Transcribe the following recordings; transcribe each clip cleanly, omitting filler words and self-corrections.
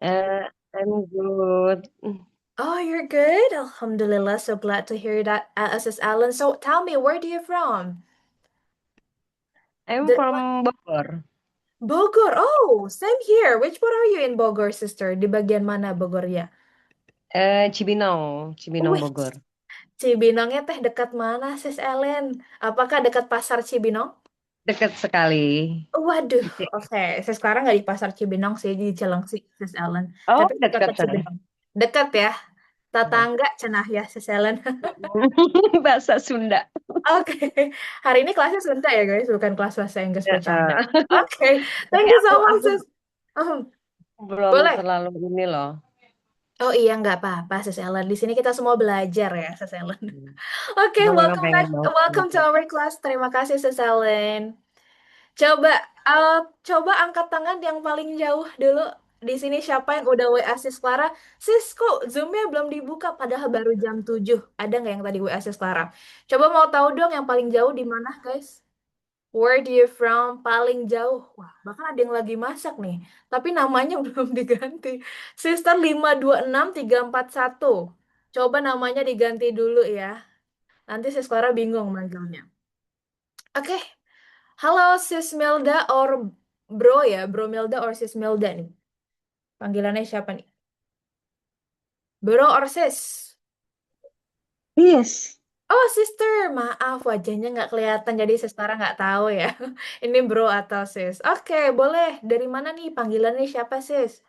I'm good. Oh, you're good? Alhamdulillah, so glad to hear that, Sis Alan. So tell me, where do you from? I'm The what? from Bogor. Bogor. Oh, same here. Which part are you in Bogor, sister? Di bagian mana Bogor ya? Cibinong Wih, Bogor. Cibinongnya teh dekat mana, Sis Ellen? Apakah dekat pasar Cibinong? Dekat sekali. Waduh, Oke. oke. Saya sekarang nggak di pasar Cibinong sih, di Cilengsi, Sis Ellen. Oh, Tapi dekat dekat sana. Cibinong. Dekat ya. Tetangga cenah ya, Sis Ellen. Bahasa Sunda. Oke, hari ini kelasnya sebentar ya guys, bukan kelas bahasa Inggris Ya, bercanda. Oke, tapi thank you so much aku sis. belum Boleh. terlalu ini loh. Oh iya, nggak apa-apa sis Ellen. Di sini kita semua belajar ya sis Ellen. Hmm. Oke, Cuma memang welcome back, pengen banget welcome to belajar. our class. Terima kasih sis Ellen. Coba, uh, coba angkat tangan yang paling jauh dulu. Di sini siapa yang udah WA sis Clara? Sis, kok Zoom-nya belum dibuka padahal baru jam 7. Ada nggak yang tadi WA sis Clara? Coba mau tahu dong yang paling jauh di mana guys? Where do you from? Paling jauh. Wah, bahkan ada yang lagi masak nih. Tapi namanya belum diganti. Sister 526341. Coba namanya diganti dulu ya. Nanti Sis Clara bingung manggilnya. Oke. Halo Sis Melda or Bro ya. Bro Melda or Sis Melda nih. Panggilannya siapa nih? Bro or Sis? Yes. Oh, sister. Maaf, wajahnya nggak kelihatan. Jadi Sis Clara nggak tahu ya. Ini bro atau sis. Oke, boleh. Dari mana nih? Panggilannya siapa sis?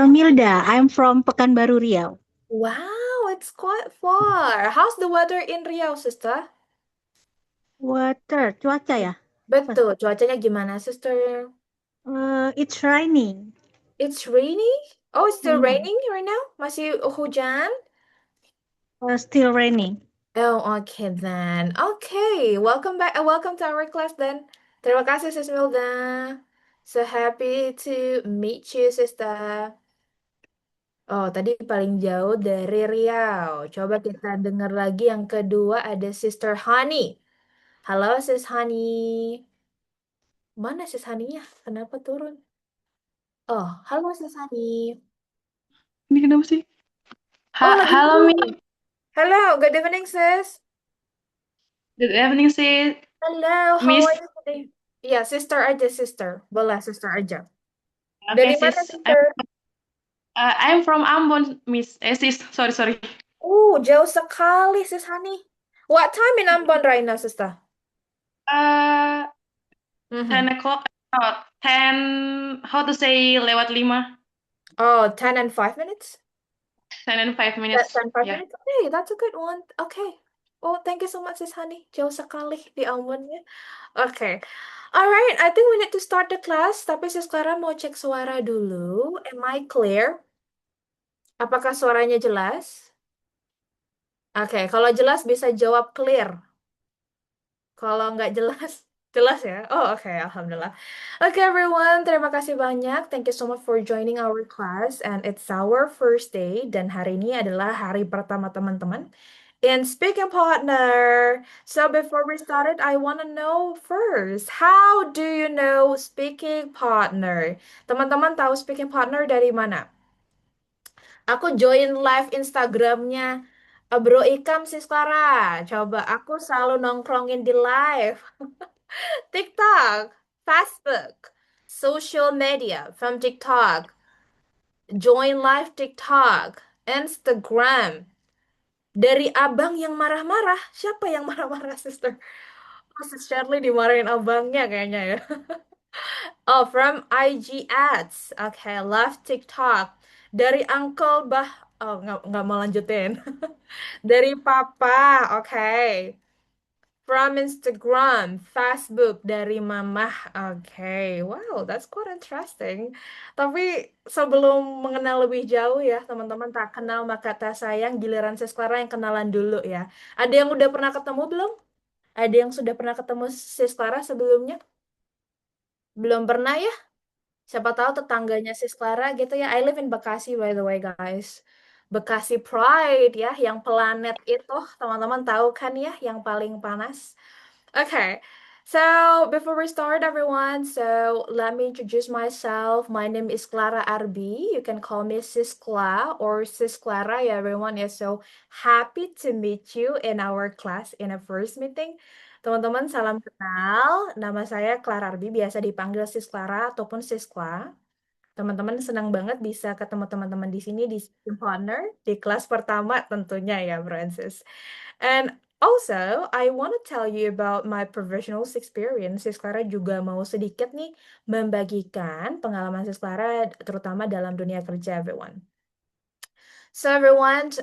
Milda, I'm from Pekanbaru Riau. Wow, it's quite far. How's the weather in Riau, sister? Water, cuaca ya? Apa? Betul, cuacanya gimana, sister? It's raining. It's raining? Oh, it's still Hmm. raining right now? Masih hujan? Still raining. Oh, okay then. Okay, welcome back. Welcome to our class then. Terima kasih, Sis Milda. So happy to meet you, sister. Oh, tadi paling jauh dari Riau. Coba kita dengar lagi yang kedua ada Sister Honey. Halo, Sis Honey. Mana Sis Honey-nya? Kenapa turun? Oh, halo Sis Honey. Ini kenapa sih? Oh, lagi Halo Mi, turun. Halo, good evening, Sis. good evening sis. Hello, how Miss. are you today? Iya, sister aja, sister. Boleh, sister aja. Oke Dari mana, sis, sister? I'm from Ambon, Miss. Sis, sorry sorry. Jauh sekali, Sis Honey. What time in Ambon right now, sister? Uh, 10 Mhm. o'clock. 10, how to say lewat 5? Oh, 10 and 5 minutes? 10 and 5 That minutes. 10, five Ya. minutes? Okay, that's a good one. Okay. Oh, thank you so much, Sis Honey. Jauh sekali di Ambonnya. Okay. Alright, I think we need to start the class. Tapi Sis Clara mau cek suara dulu. Am I clear? Apakah suaranya jelas? Oke, kalau jelas bisa jawab clear. Kalau nggak jelas, jelas ya. Oh, oke, Alhamdulillah. Oke, everyone. Terima kasih banyak. Thank you so much for joining our class. And it's our first day. Dan hari ini adalah hari pertama teman-teman in Speaking Partner. So before we started, I want to know first, how do you know Speaking Partner? Teman-teman tahu Speaking Partner dari mana? Aku join live Instagramnya Bro Ikam sis Clara. Coba aku selalu nongkrongin di live. TikTok, Facebook, social media from TikTok, join live TikTok, Instagram. Dari abang yang marah-marah, siapa yang marah-marah, sister? Oh, Sis Shirley dimarahin abangnya kayaknya ya. Oh, from IG ads. Oke, live TikTok. Dari Uncle Bah. Oh, nggak mau lanjutin. Dari Papa, oke. From Instagram, Facebook, dari Mamah. Oke, wow, that's quite interesting. Tapi sebelum mengenal lebih jauh ya, teman-teman tak kenal maka tak sayang, giliran Sis Clara yang kenalan dulu ya. Ada yang udah pernah ketemu belum? Ada yang sudah pernah ketemu Sis Clara sebelumnya? Belum pernah ya? Siapa tahu tetangganya Sis Clara gitu ya. I live in Bekasi by the way guys. Bekasi Pride ya, yang planet itu teman-teman tahu kan ya, yang paling panas. Oke. So, before we start, everyone, so let me introduce myself. My name is Clara Arbi. You can call me Sis Cla or Sis Clara. Yeah, everyone is so happy to meet you in our class in a first meeting. Teman-teman, salam kenal. Nama saya Clara Arbi, biasa dipanggil Sis Clara ataupun Sis Cla. Teman-teman senang banget bisa ketemu teman-teman di sini di Student Partner di kelas pertama tentunya ya, Francis. And also, I want to tell you about my professional experience. Sis Clara juga mau sedikit nih membagikan pengalaman Sis Clara terutama dalam dunia kerja, everyone. So everyone,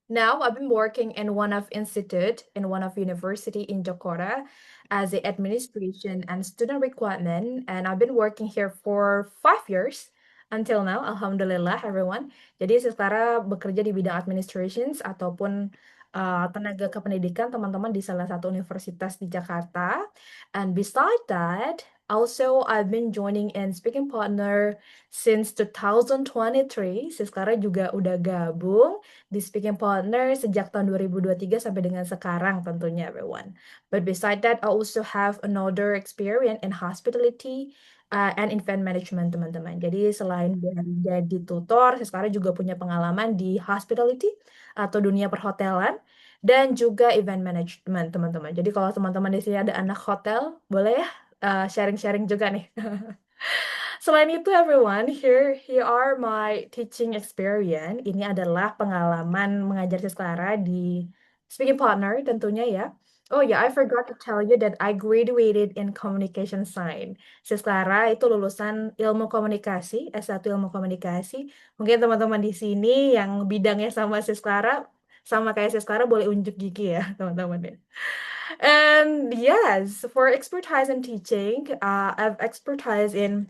now I've been working in one of institute in one of university in Jakarta as the administration and student requirement, and I've been working here for 5 years until now. Alhamdulillah, everyone. Jadi saya bekerja di bidang administrations ataupun tenaga kependidikan teman-teman di salah satu universitas di Jakarta. And beside that, also I've been joining in speaking partner since 2023. Sekarang juga udah gabung di speaking partner sejak tahun 2023 sampai dengan sekarang tentunya everyone. But beside that, I also have another experience in hospitality and event management teman-teman. Jadi selain dari jadi tutor, saya sekarang juga punya pengalaman di hospitality atau dunia perhotelan dan juga event management teman-teman. Jadi kalau teman-teman di sini ada anak hotel, boleh ya sharing-sharing juga nih. Selain itu, everyone, here are my teaching experience. Ini adalah pengalaman mengajar Sis Clara di speaking partner tentunya ya. Oh ya, I forgot to tell you that I graduated in communication science. Sis Clara itu lulusan ilmu komunikasi, S1 ilmu komunikasi. Mungkin teman-teman di sini yang bidangnya sama Sis Clara, sama kayak Sis Clara boleh unjuk gigi ya, teman-teman ya. And yes, for expertise in teaching, I've expertise in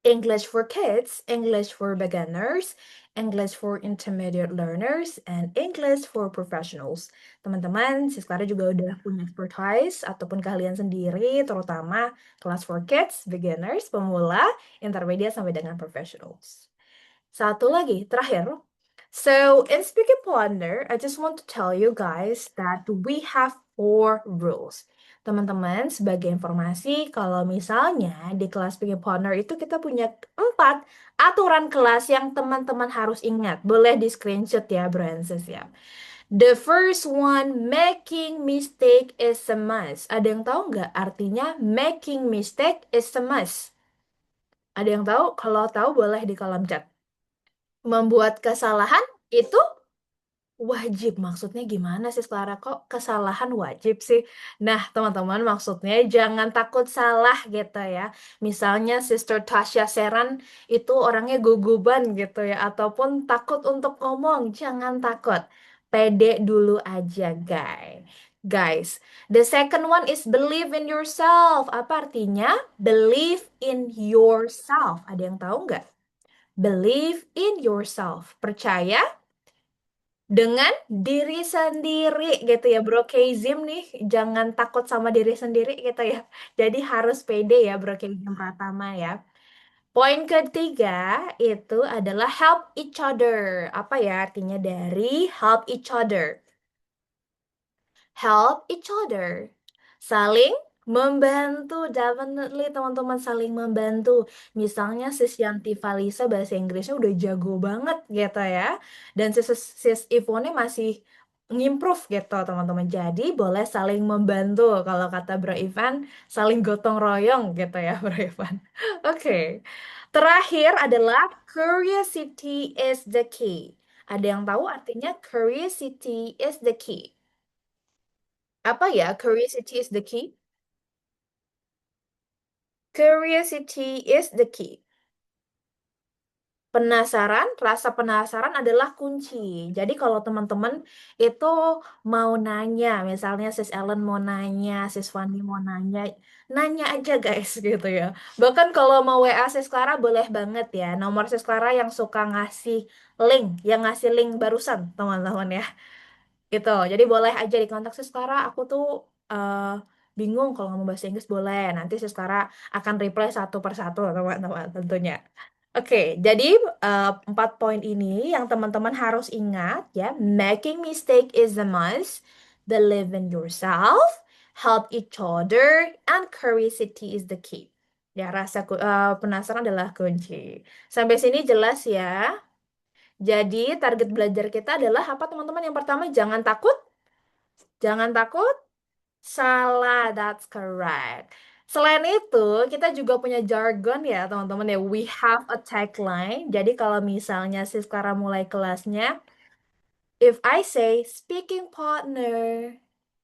English for kids, English for beginners, English for intermediate learners, and English for professionals. Teman-teman, Siskara juga udah punya expertise ataupun keahlian sendiri, terutama kelas for kids, beginners, pemula, intermediate, sampai dengan professionals. Satu lagi, terakhir. So, in speaking partner, I just want to tell you guys that we have 4 rules. Teman-teman, sebagai informasi, kalau misalnya di kelas speaking partner itu kita punya 4 aturan kelas yang teman-teman harus ingat. Boleh di screenshot ya, Brances ya. The first one, making mistake is a must. Ada yang tahu nggak artinya making mistake is a must? Ada yang tahu? Kalau tahu boleh di kolom chat. Membuat kesalahan itu wajib. Maksudnya gimana sih, Clara? Kok kesalahan wajib sih? Nah, teman-teman, maksudnya jangan takut salah gitu ya. Misalnya Sister Tasya Seran itu orangnya guguban gitu ya. Ataupun takut untuk ngomong. Jangan takut. Pede dulu aja, guys. Guys, the second one is believe in yourself. Apa artinya? Believe in yourself. Ada yang tahu nggak? Believe in yourself. Percaya dengan diri sendiri gitu ya, Bro Kezim nih. Jangan takut sama diri sendiri gitu ya. Jadi harus pede ya, Bro Kezim Pratama ya. Poin ketiga itu adalah help each other. Apa ya artinya dari help each other? Help each other. Saling membantu, definitely teman-teman saling membantu. Misalnya sis Yanti Valisa bahasa Inggrisnya udah jago banget gitu ya. Dan sis Ivone masih ngimprove gitu teman-teman. Jadi boleh saling membantu. Kalau kata Bro Ivan, saling gotong royong gitu ya Bro Ivan. Oke. Terakhir adalah curiosity is the key. Ada yang tahu artinya curiosity is the key? Apa ya? Curiosity is the key. Curiosity is the key. Penasaran, rasa penasaran adalah kunci. Jadi kalau teman-teman itu mau nanya, misalnya Sis Ellen mau nanya, Sis Fanny mau nanya, nanya aja guys gitu ya. Bahkan kalau mau WA Sis Clara boleh banget ya. Nomor Sis Clara yang suka ngasih link, yang ngasih link barusan teman-teman ya. Gitu. Jadi boleh aja di kontak Sis Clara. Aku tuh eh, bingung kalau ngomong bahasa Inggris boleh. Nanti Sis Clara akan reply satu persatu teman-teman tentunya. Oke, jadi 4 poin ini yang teman-teman harus ingat ya. Making mistake is a must. Believe in yourself. help each other, and curiosity is the key. Ya, penasaran adalah kunci. Sampai sini jelas ya. Jadi, target belajar kita adalah apa, teman-teman? Yang pertama, jangan takut. Jangan takut. Salah, that's correct. Selain itu, kita juga punya jargon ya, teman-teman ya. We have a tagline. Jadi, kalau misalnya sekarang mulai kelasnya, if I say speaking partner,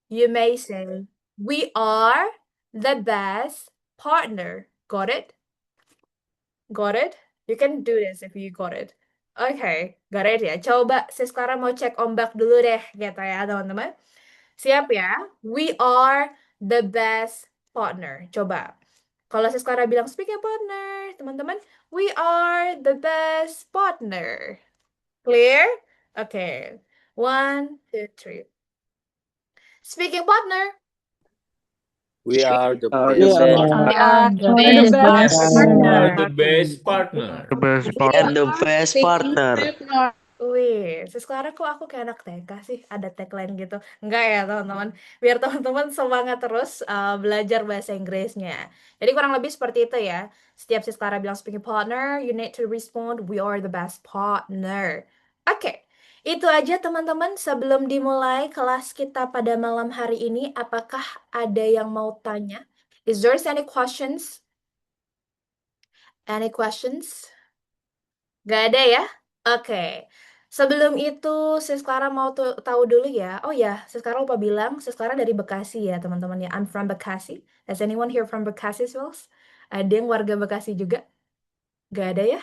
you may say, we are the best partner. Got it? Got it? You can do this if you got it. Oke, got it ya. Coba saya sekarang mau cek ombak dulu deh, gitu ya, teman-teman. Siap ya? We are the best partner. Coba. Kalau saya sekarang bilang speaking partner, teman-teman, we are the best partner. Clear? Oke. One, two, three. Speaking partner. We are the are best the We partner. are The the best best We partner. are partner. the best partner. the best We partner. And the are best speaking partner. partner. Wih, sekarang kok aku kayak anak TK sih, ada tagline gitu. Enggak ya, teman-teman. Biar teman-teman semangat terus belajar bahasa Inggrisnya. Jadi kurang lebih seperti itu ya. Setiap si Clara bilang speaking partner, you need to respond, we are the best partner. Oke, itu aja teman-teman. Sebelum dimulai kelas kita pada malam hari ini, apakah ada yang mau tanya? Is there any questions? Any questions? Gak ada ya? Oke. Sebelum itu, Siskara mau tahu dulu ya. Oh ya, Siskara lupa bilang, Siskara dari Bekasi ya, teman-teman ya. I'm from Bekasi. Has anyone here from Bekasi, Swells? Ada yang warga Bekasi juga? Gak ada ya?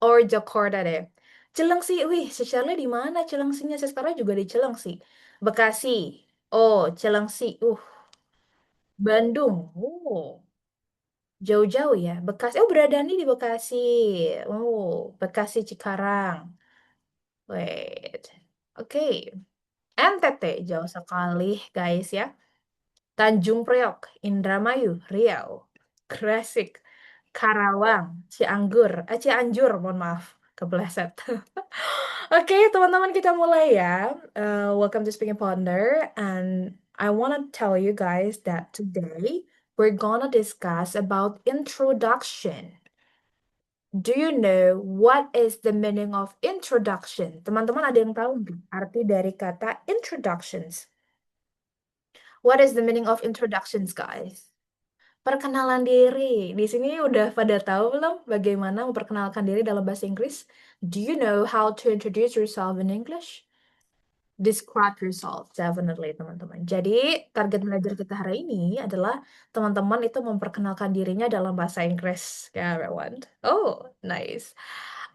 Or Jakarta deh. Cilengsi, wih, Sisyarnya di mana Cilengsinya? Siskara juga di Cilengsi. Bekasi. Oh, Cilengsi. Bandung. Oh, jauh-jauh ya. Bekasi. Oh, berada nih di Bekasi. Oh, Bekasi Cikarang. Wait. Oke. NTT jauh sekali, guys ya. Tanjung Priok, Indramayu, Riau, Gresik, Karawang, Cianjur, mohon maaf, kepleset. Oke, teman-teman kita mulai ya. Welcome to Speaking Partner, and I wanna tell you guys that today we're gonna discuss about introduction. Do you know what is the meaning of introduction? Teman-teman ada yang tahu nggak arti dari kata introductions? What is the meaning of introductions, guys? Perkenalan diri. Di sini udah pada tahu belum bagaimana memperkenalkan diri dalam bahasa Inggris? Do you know how to introduce yourself in English? Describe yourself, definitely, teman-teman. Jadi, target belajar kita hari ini adalah teman-teman itu memperkenalkan dirinya dalam bahasa Inggris. Ya, everyone. Oh, nice.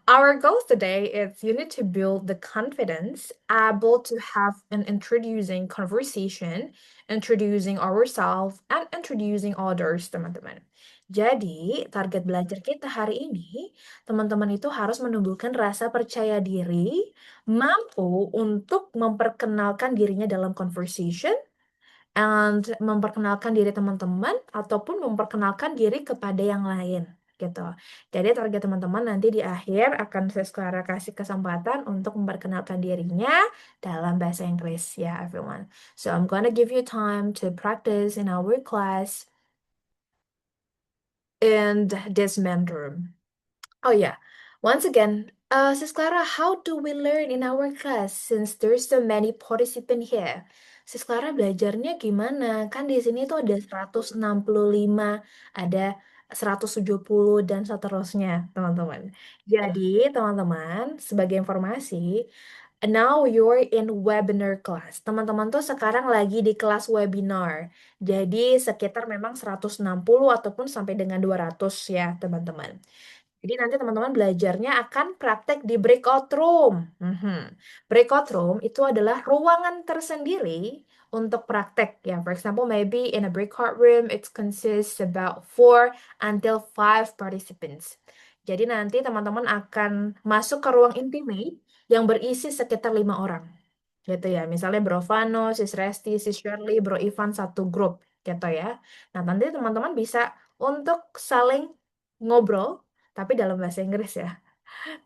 Our goal today is you need to build the confidence, able to have an introducing conversation, introducing ourselves, and introducing others, teman-teman. Jadi, target belajar kita hari ini, teman-teman itu harus menumbuhkan rasa percaya diri, mampu untuk memperkenalkan dirinya dalam conversation and memperkenalkan diri teman-teman ataupun memperkenalkan diri kepada yang lain gitu. Jadi target teman-teman nanti di akhir akan saya sekarang kasih kesempatan untuk memperkenalkan dirinya dalam bahasa Inggris ya everyone. So I'm gonna give you time to practice in our class in this main room. Oh yeah, once again, Sis Clara, how do we learn in our class since there's so many participant here? Sis Clara belajarnya gimana? Kan di sini tuh ada 165, ada 170 dan seterusnya, teman-teman. Jadi, teman-teman, sebagai informasi, now you're in webinar class. Teman-teman tuh sekarang lagi di kelas webinar. Jadi, sekitar memang 160 ataupun sampai dengan 200 ya, teman-teman. Jadi nanti teman-teman belajarnya akan praktek di breakout room. Breakout room itu adalah ruangan tersendiri untuk praktek ya. For example, maybe in a breakout room it consists about 4 until 5 participants. Jadi nanti teman-teman akan masuk ke ruang intimate yang berisi sekitar 5 orang. Gitu ya. Misalnya Bro Vano, Sis Resti, Sis Shirley, Bro Ivan satu grup gitu ya. Nah, nanti teman-teman bisa untuk saling ngobrol tapi dalam bahasa Inggris ya.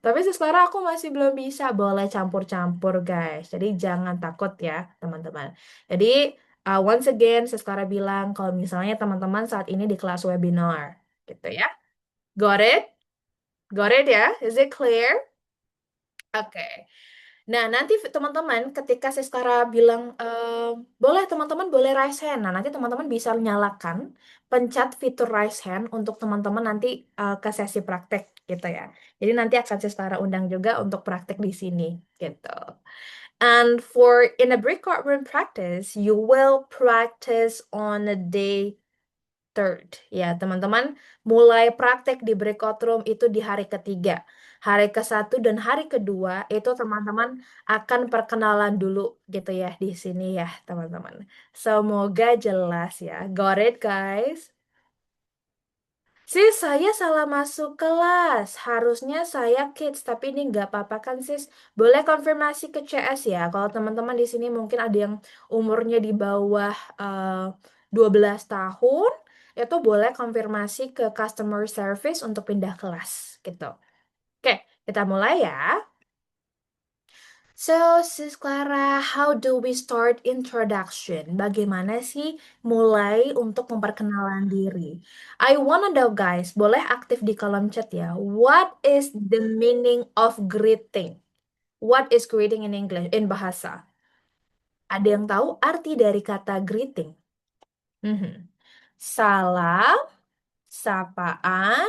Tapi sekarang aku masih belum bisa, boleh campur-campur guys. Jadi jangan takut ya teman-teman. Jadi Once again, Sis Clara bilang kalau misalnya teman-teman saat ini di kelas webinar, gitu ya. Got it? Got it ya? Is it clear? Oke. Nah, nanti teman-teman ketika Siskara bilang boleh teman-teman boleh raise hand. Nah, nanti teman-teman bisa nyalakan pencet fitur raise hand untuk teman-teman nanti ke sesi praktek gitu ya. Jadi nanti akan Siskara undang juga untuk praktek di sini gitu. And for in a breakout room practice, you will practice on a day third. Ya, teman-teman mulai praktek di breakout room itu di hari ketiga. Hari ke-1 dan hari kedua itu teman-teman akan perkenalan dulu gitu ya di sini ya, teman-teman. Semoga jelas ya. Got it, guys? Sis, saya salah masuk kelas. Harusnya saya kids, tapi ini nggak apa-apa kan, sis? Boleh konfirmasi ke CS ya. Kalau teman-teman di sini mungkin ada yang umurnya di bawah 12 tahun, itu boleh konfirmasi ke customer service untuk pindah kelas, gitu. Oke, kita mulai ya. So, Sis Clara, how do we start introduction? Bagaimana sih mulai untuk memperkenalan diri? I wanna know guys, boleh aktif di kolom chat ya. What is the meaning of greeting? What is greeting in English, in bahasa? Ada yang tahu arti dari kata greeting? Mhm. Salam, sapaan,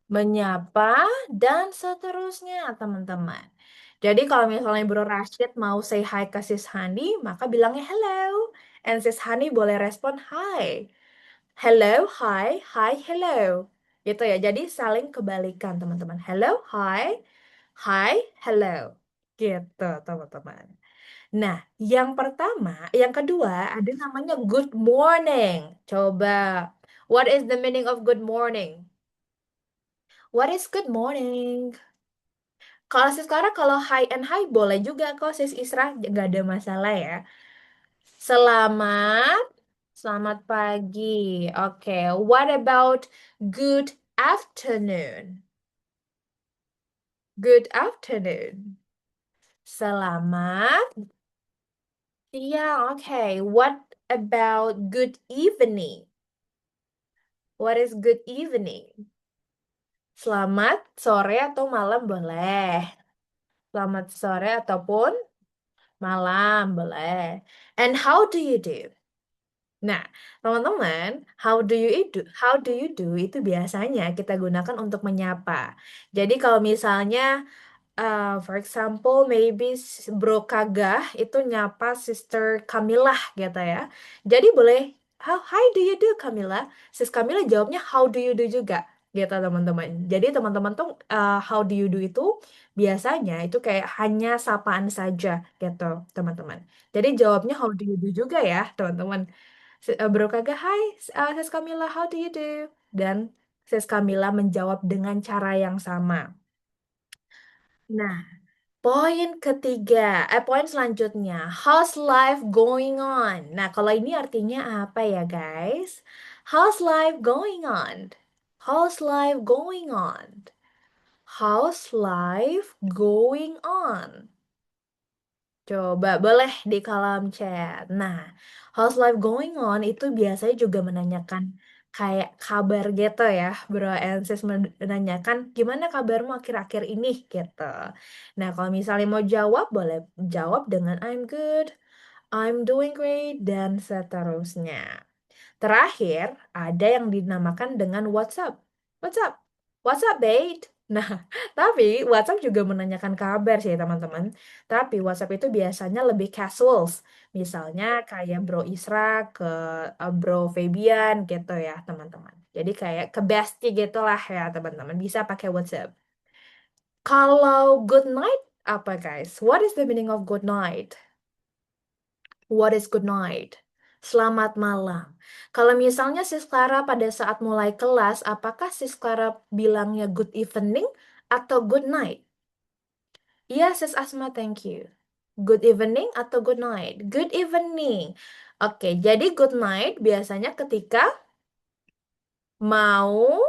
menyapa, dan seterusnya, teman-teman. Jadi kalau misalnya Bro Rashid mau say hi ke Sis Hani, maka bilangnya hello. And Sis Hani boleh respon hi. Hello, hi, hi, hello. Gitu ya. Jadi saling kebalikan, teman-teman. Hello, hi, hi, hello. Gitu, teman-teman. Nah, yang kedua ada namanya good morning. Coba, what is the meaning of good morning? What is good morning? Kalau sis Clara, kalau hi and hi boleh juga kok sis Isra, nggak ada masalah ya. Selamat, selamat pagi. Oke, what about good afternoon? Good afternoon. Selamat siang. Oke, what about good evening? What is good evening? Selamat sore atau malam boleh. Selamat sore ataupun malam, boleh. And how do you do? Nah, teman-teman, how do you do itu biasanya kita gunakan untuk menyapa. Jadi kalau misalnya for example, maybe Bro Kagah itu nyapa Sister Kamilah gitu ya. Jadi boleh, How do you do Kamila? Sis Kamila jawabnya how do you do juga gitu teman-teman. Jadi teman-teman tuh how do you do itu biasanya itu kayak hanya sapaan saja gitu teman-teman. Jadi jawabnya how do you do juga ya teman-teman. Bro Kagah, hai Sis Kamila, how do you do? Dan Sis Kamila menjawab dengan cara yang sama. Nah, poin selanjutnya, how's life going on? Nah, kalau ini artinya apa ya, guys? How's life going on? How's life going on? How's life going on? Coba boleh di kolom chat. Nah, how's life going on itu biasanya juga menanyakan kayak kabar gitu ya, Bro and Sis menanyakan gimana kabarmu akhir-akhir ini gitu. Nah, kalau misalnya mau jawab, boleh jawab dengan I'm good, I'm doing great, dan seterusnya. Terakhir, ada yang dinamakan dengan WhatsApp. WhatsApp. WhatsApp, babe. Nah, tapi WhatsApp juga menanyakan kabar sih, teman-teman. Tapi WhatsApp itu biasanya lebih casual. Misalnya kayak Bro Isra ke Bro Fabian gitu ya, teman-teman. Jadi kayak ke bestie gitu lah ya, teman-teman. Bisa pakai WhatsApp. Kalau good night, apa guys? What is the meaning of good night? What is good night? Selamat malam. Kalau misalnya Sis Clara pada saat mulai kelas, apakah Sis Clara bilangnya good evening atau good night? Iya, Sis Asma, thank you. Good evening atau good night? Good evening. Oke, jadi good night biasanya ketika mau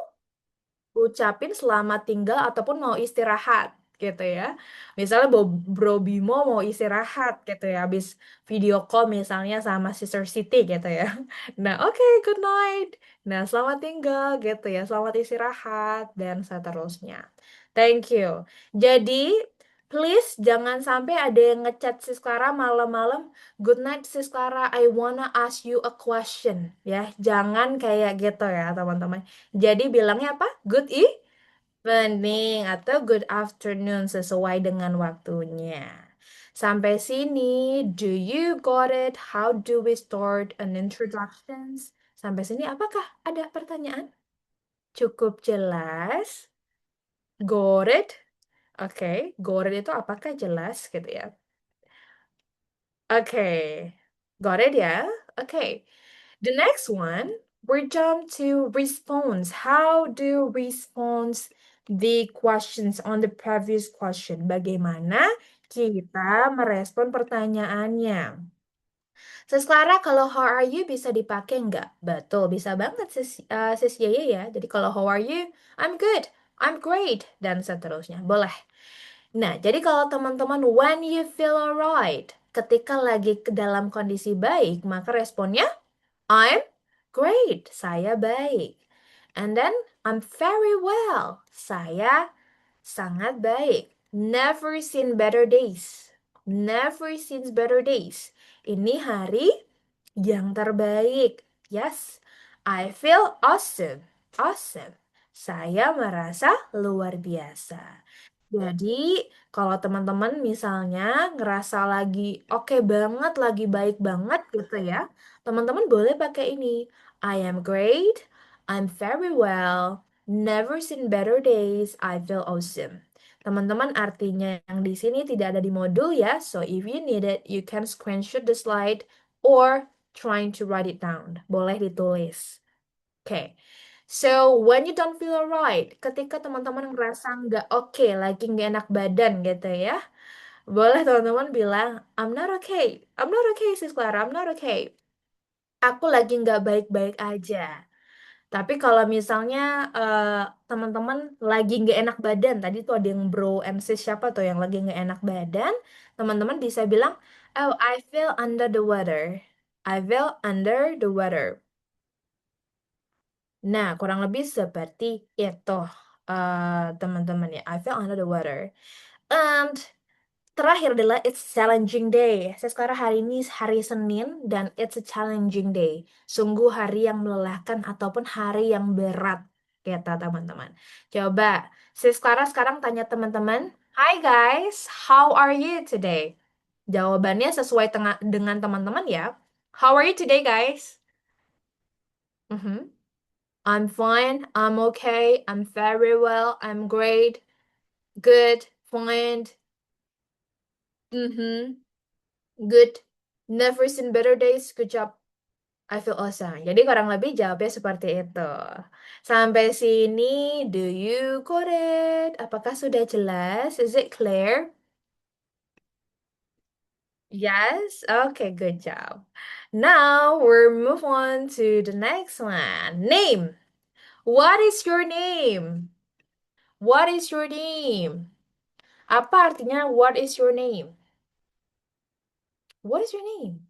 ucapin selamat tinggal ataupun mau istirahat gitu ya. Misalnya Bro Bimo mau istirahat gitu ya, habis video call misalnya sama Sister City gitu ya. Nah, oke, good night. Nah, selamat tinggal gitu ya, selamat istirahat dan seterusnya. Thank you. Jadi, please jangan sampai ada yang ngechat Sis Clara malam-malam. Good night Sis Clara, I wanna ask you a question. Ya, jangan kayak gitu ya teman-teman. Jadi bilangnya apa? Good evening atau good afternoon sesuai dengan waktunya. Sampai sini, do you got it? How do we start an introductions? Sampai sini apakah ada pertanyaan? Cukup jelas? Got it? Oke, got it itu apakah jelas gitu ya? Oke, got it ya? Oke. The next one, we jump to response. How do response the questions on the previous question? Bagaimana kita merespon pertanyaannya? Sis Clara, kalau how are you bisa dipakai nggak? Betul, bisa banget sis Yeye ya. Jadi kalau how are you, I'm good, I'm great, dan seterusnya. Boleh. Nah, jadi kalau teman-teman when you feel alright, ketika lagi ke dalam kondisi baik, maka responnya I'm great, saya baik. And then I'm very well, saya sangat baik. Never seen better days. Never seen better days. Ini hari yang terbaik. Yes, I feel awesome. Awesome. Saya merasa luar biasa. Jadi, kalau teman-teman misalnya ngerasa lagi oke banget, lagi baik banget gitu ya, teman-teman boleh pakai ini. I am great, I'm very well, never seen better days, I feel awesome. Teman-teman artinya yang di sini tidak ada di modul ya, so if you need it, you can screenshot the slide or trying to write it down. Boleh ditulis. Oke. So, when you don't feel alright, ketika teman-teman ngerasa nggak oke, lagi nggak enak badan gitu ya, boleh teman-teman bilang, I'm not okay. I'm not okay, Sis Clara. I'm not okay. Aku lagi nggak baik-baik aja. Tapi kalau misalnya teman-teman lagi nggak enak badan, tadi tuh ada yang bro and sis siapa tuh yang lagi nggak enak badan, teman-teman bisa bilang, oh, I feel under the weather. I feel under the weather. Nah, kurang lebih seperti itu, teman-teman ya. I feel under the weather. And terakhir adalah it's challenging day. Saya sekarang hari ini hari Senin dan it's a challenging day. Sungguh hari yang melelahkan ataupun hari yang berat, kata teman-teman. Coba, saya sekarang tanya teman-teman, Hi guys, how are you today? Jawabannya sesuai dengan teman-teman ya. How are you today, guys? Mhm. I'm fine, I'm okay, I'm very well, I'm great, good, fine, good, never seen better days, good job, I feel awesome. Jadi kurang lebih jawabnya seperti itu. Sampai sini, do you got it? Apakah sudah jelas? Is it clear? Yes? Okay, good job. Now, we'll move on to the next one. Name. What is your name? What is your name? Apa artinya what is your name? What is your name?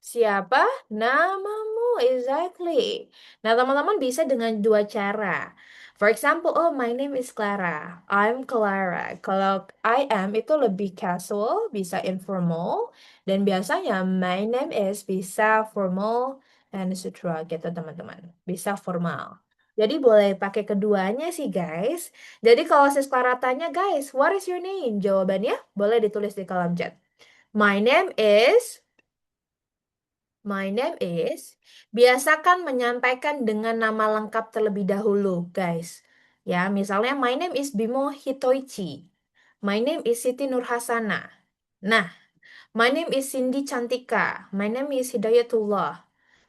Siapa namamu? Exactly. Nah, teman-teman bisa dengan dua cara. For example, oh my name is Clara. I'm Clara. Kalau I am itu lebih casual, bisa informal. Dan biasanya my name is bisa formal and etc. gitu teman-teman. Bisa formal. Jadi boleh pakai keduanya sih guys. Jadi kalau sis Clara tanya guys, what is your name? Jawabannya boleh ditulis di kolom chat. My name is biasakan menyampaikan dengan nama lengkap terlebih dahulu, guys. Ya, misalnya my name is Bimo Hitoichi. My name is Siti Nurhasana. Nah, my name is Cindy Cantika. My name is Hidayatullah.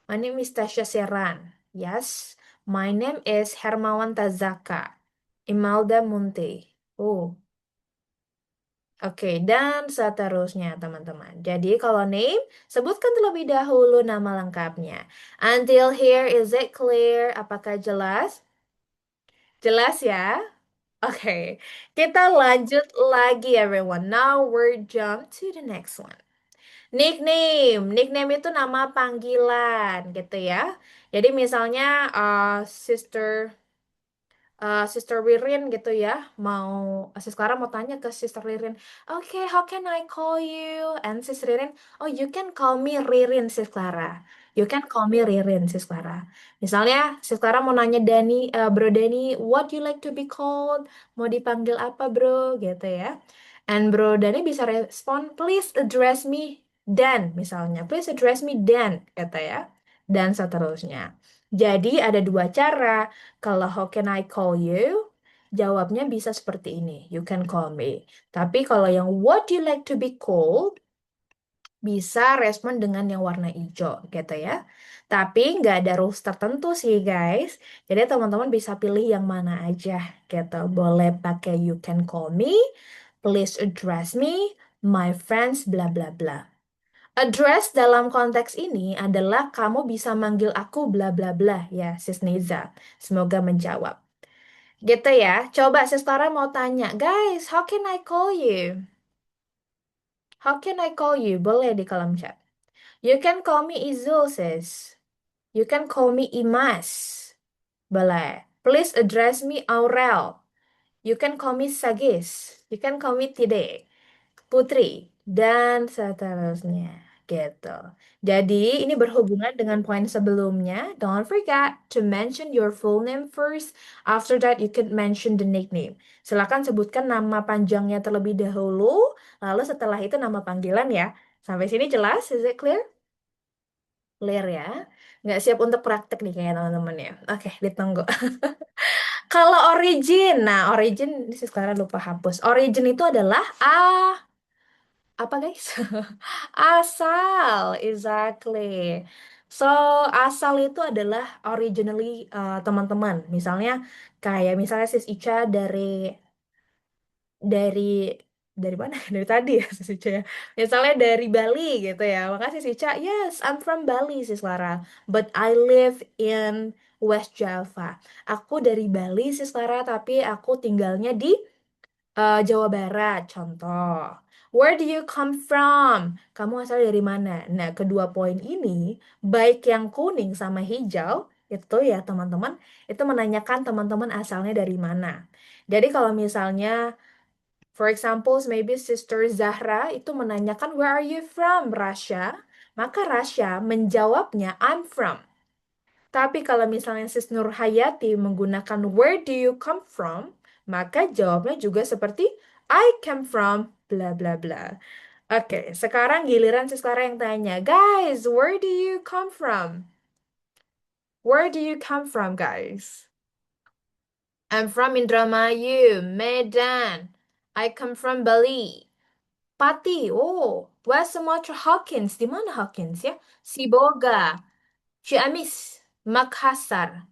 My name is Tasya Seran. Yes. My name is Hermawan Tazaka. Imelda Munte. Oh, oke, dan seterusnya teman-teman. Jadi kalau name, sebutkan terlebih dahulu nama lengkapnya. Until here, is it clear? Apakah jelas? Jelas ya? Oke, kita lanjut lagi everyone. Now we're jump to the next one. Nickname. Nickname itu nama panggilan gitu ya. Jadi misalnya Sister Ririn gitu ya, Sis Clara mau tanya ke Sister Ririn, okay, how can I call you? And Sis Ririn, oh you can call me Ririn, Sis Clara. You can call me Ririn, Sis Clara. Misalnya Sis Clara mau nanya Bro Dani, what you like to be called? Mau dipanggil apa bro? Gitu ya. And Bro Dani bisa respon, please address me Dan, misalnya. Please address me Dan, kata ya. Dan seterusnya. Jadi ada dua cara. Kalau how can I call you? Jawabnya bisa seperti ini. You can call me. Tapi kalau yang what do you like to be called? Bisa respon dengan yang warna hijau gitu ya. Tapi nggak ada rules tertentu sih guys. Jadi teman-teman bisa pilih yang mana aja gitu. Boleh pakai you can call me, please address me, my friends, bla bla bla. Address dalam konteks ini adalah kamu bisa manggil aku bla bla bla ya, Sis Niza. Semoga menjawab. Gitu ya. Coba Sestara mau tanya, guys, how can I call you? How can I call you? Boleh di kolom chat. You can call me Izul, sis. You can call me Imas. Boleh. Please address me Aurel. You can call me Sagis. You can call me Tide. Putri, dan seterusnya gitu. Jadi ini berhubungan dengan poin sebelumnya. Don't forget to mention your full name first. After that you can mention the nickname. Silakan sebutkan nama panjangnya terlebih dahulu, lalu setelah itu nama panggilan ya. Sampai sini jelas? Is it clear? Clear ya? Nggak siap untuk praktek nih kayaknya teman-teman ya. Oke, ditunggu. Kalau origin ini sih sekarang lupa hapus. Origin itu adalah apa guys? Asal, exactly. So, asal itu adalah originally teman-teman. Misalnya kayak misalnya Sis Ica dari dari mana? Dari tadi ya Sis Ica ya. Misalnya dari Bali gitu ya. Maka Sis Ica, yes, I'm from Bali, Sis Lara. But I live in West Java. Aku dari Bali, Sis Lara, tapi aku tinggalnya di Jawa Barat, contoh. Where do you come from? Kamu asal dari mana? Nah, kedua poin ini, baik yang kuning sama hijau, itu ya teman-teman, itu menanyakan teman-teman asalnya dari mana. Jadi kalau misalnya, for example, maybe Sister Zahra itu menanyakan, where are you from, Rasha? Maka Rasha menjawabnya, I'm from. Tapi kalau misalnya Sis Nur Hayati menggunakan where do you come from, maka jawabnya juga seperti I come from bla bla bla. Oke, sekarang giliran Sis Clara yang tanya, guys, where do you come from? Where do you come from, guys? I'm from Indramayu, Medan. I come from Bali. Pati, oh, West Sumatra Hawkins. Di mana Hawkins ya? Siboga, Ciamis, Makassar.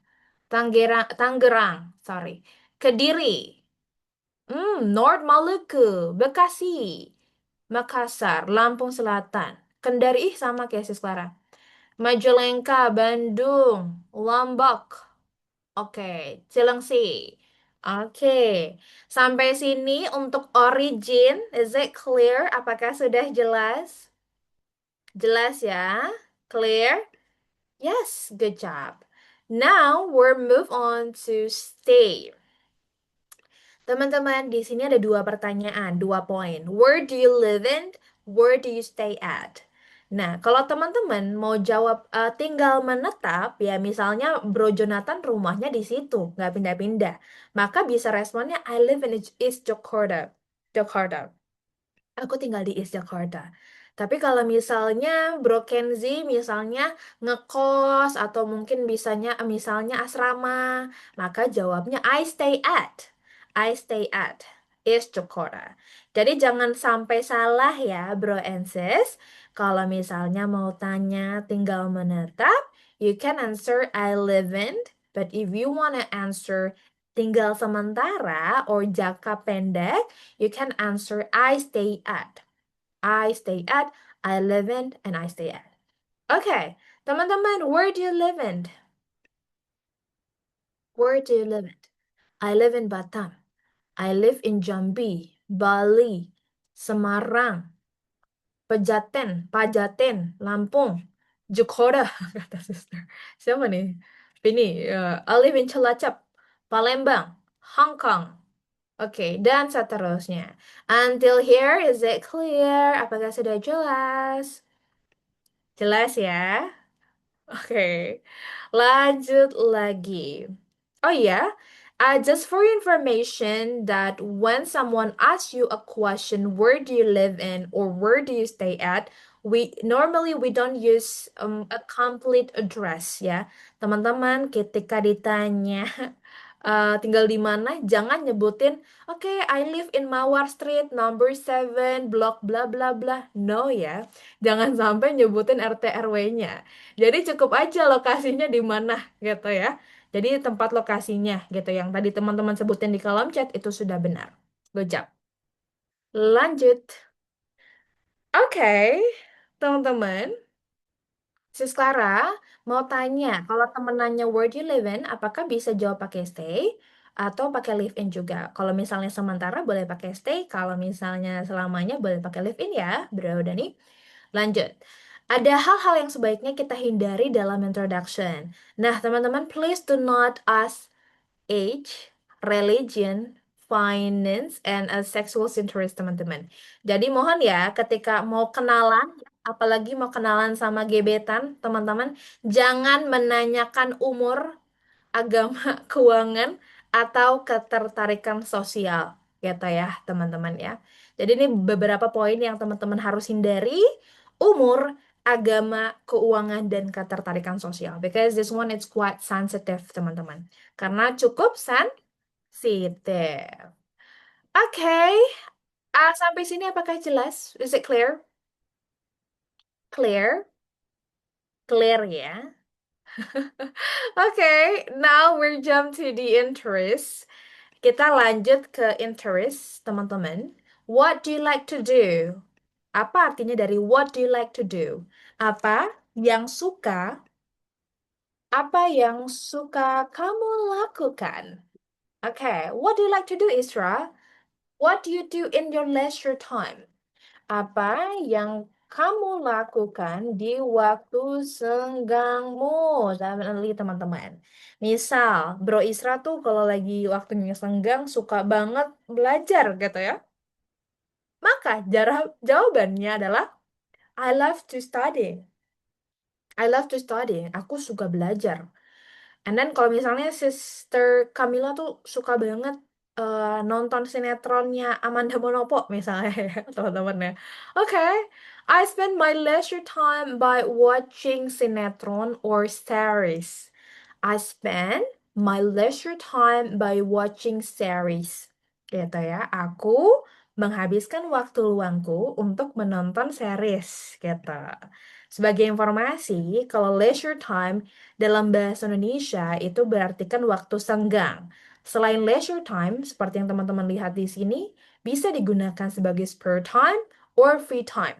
Tangerang, sorry. Kediri, North Maluku, Bekasi, Makassar, Lampung Selatan. Kendari, sama kayak Sis Clara. Majalengka, Bandung, Lombok. Oke, Cilengsi. Oke, sampai sini untuk origin. Is it clear? Apakah sudah jelas? Jelas ya? Clear? Yes, good job. Now we're move on to stay. Teman-teman, di sini ada dua pertanyaan, dua poin. Where do you live in? Where do you stay at? Nah, kalau teman-teman mau jawab tinggal menetap, ya misalnya Bro Jonathan rumahnya di situ, nggak pindah-pindah. Maka bisa responnya, I live in East Jakarta. Jakarta. Aku tinggal di East Jakarta. Tapi kalau misalnya Bro Kenzi misalnya ngekos atau mungkin misalnya asrama, maka jawabnya I stay at. I stay at East Jakarta. Jadi jangan sampai salah ya Bro and Sis. Kalau misalnya mau tanya tinggal menetap, you can answer I live in. But if you wanna answer tinggal sementara or jangka pendek, you can answer I stay at. I stay at, I live in, and I stay at. Okay, teman-teman, where do you live in? Where do you live in? I live in Batam. I live in Jambi, Bali, Semarang, Pajaten, Lampung, Jakarta, kata sister. Siapa nih? Ini, I live in Cilacap, Palembang, Hong Kong. Oke, dan seterusnya. Until here, is it clear? Apakah sudah jelas? Jelas ya? Oke, lanjut lagi. Oh iya, just for your information that when someone asks you a question, where do you live in or where do you stay at, we don't use a complete address ya. Teman-teman, ketika ditanya tinggal di mana, jangan nyebutin, oke, I live in Mawar Street, number 7, block bla bla bla. No ya, jangan sampai nyebutin RT RW-nya. Jadi cukup aja lokasinya di mana gitu ya. Jadi tempat lokasinya gitu yang tadi teman-teman sebutin di kolom chat itu sudah benar. Good job. Lanjut. Oke, teman-teman. Sis Clara mau tanya, kalau temen nanya where do you live in, apakah bisa jawab pakai stay atau pakai live in juga? Kalau misalnya sementara boleh pakai stay, kalau misalnya selamanya boleh pakai live in ya, bro Dani. Lanjut. Ada hal-hal yang sebaiknya kita hindari dalam introduction. Nah, teman-teman, please do not ask age, religion, finance, and sexual interest, teman-teman. Jadi mohon ya, ketika mau kenalan, apalagi mau kenalan sama gebetan, teman-teman, jangan menanyakan umur, agama, keuangan, atau ketertarikan sosial, gitu ya, teman-teman ya. Jadi ini beberapa poin yang teman-teman harus hindari, umur, agama, keuangan, dan ketertarikan sosial. Because this one is quite sensitive, teman-teman. Karena cukup sensitive. Oke, sampai sini apakah jelas? Is it clear? Clear? Clear ya? Oke, now we're jump to the interest. Kita lanjut ke interest, teman-teman. What do you like to do? Apa artinya dari what do you like to do? Apa yang suka? Apa yang suka kamu lakukan? Okay, what do you like to do, Isra? What do you do in your leisure time? Apa yang kamu lakukan di waktu senggangmu? Definitely, teman-teman. Misal, Bro Isra tuh kalau lagi waktunya senggang suka banget belajar gitu ya. Maka jawabannya adalah I love to study. I love to study. Aku suka belajar. And then kalau misalnya Sister Camila tuh suka banget nonton sinetronnya Amanda Manopo misalnya ya, teman-teman ya. Okay, I spend my leisure time by watching sinetron or series. I spend my leisure time by watching series. Gitu ya. Aku menghabiskan waktu luangku untuk menonton series gitu. Sebagai informasi, kalau leisure time dalam bahasa Indonesia itu berarti kan waktu senggang. Selain leisure time, seperti yang teman-teman lihat di sini, bisa digunakan sebagai spare time or free time.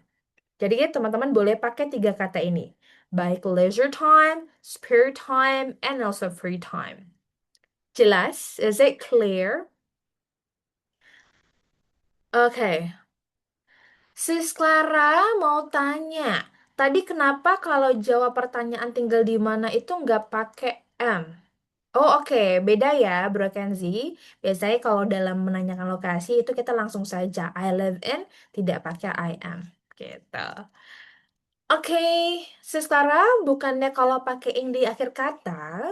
Jadi teman-teman boleh pakai 3 kata ini. Baik leisure time, spare time, and also free time. Jelas? Is it clear? Oke. Sis Clara mau tanya. Tadi kenapa kalau jawab pertanyaan tinggal di mana itu nggak pakai am? Oh oke, beda ya Bro Kenzi. Biasanya kalau dalam menanyakan lokasi itu kita langsung saja I live in, tidak pakai I am. Gitu. Oke, Sis Clara, bukannya kalau pakai ing di akhir kata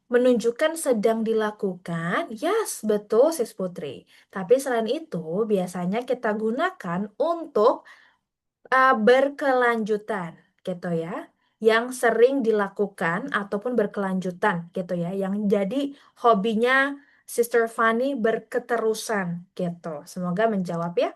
menunjukkan sedang dilakukan? Yes, betul Sis Putri. Tapi selain itu biasanya kita gunakan untuk berkelanjutan gitu ya, yang sering dilakukan ataupun berkelanjutan gitu ya, yang jadi hobinya Sister Fanny berketerusan gitu. Semoga menjawab ya.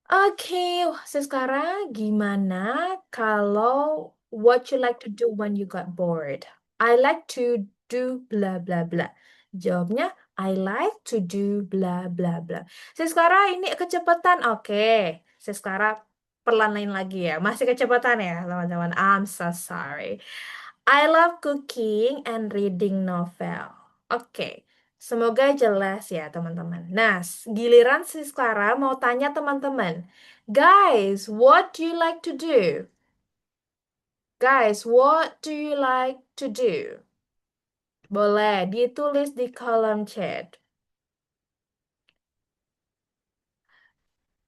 Oke, sekarang gimana kalau what you like to do when you got bored? I like to do bla bla bla. Jawabnya I like to do bla bla bla. Sekarang ini kecepatan. Oke, sekarang perlahan lagi ya. Masih kecepatan ya, teman-teman. I'm so sorry. I love cooking and reading novel. Oke. Semoga jelas ya teman-teman. Nah, giliran si Clara mau tanya teman-teman. Guys, what do you like to do? Guys, what do you like to do? Boleh ditulis di kolom chat.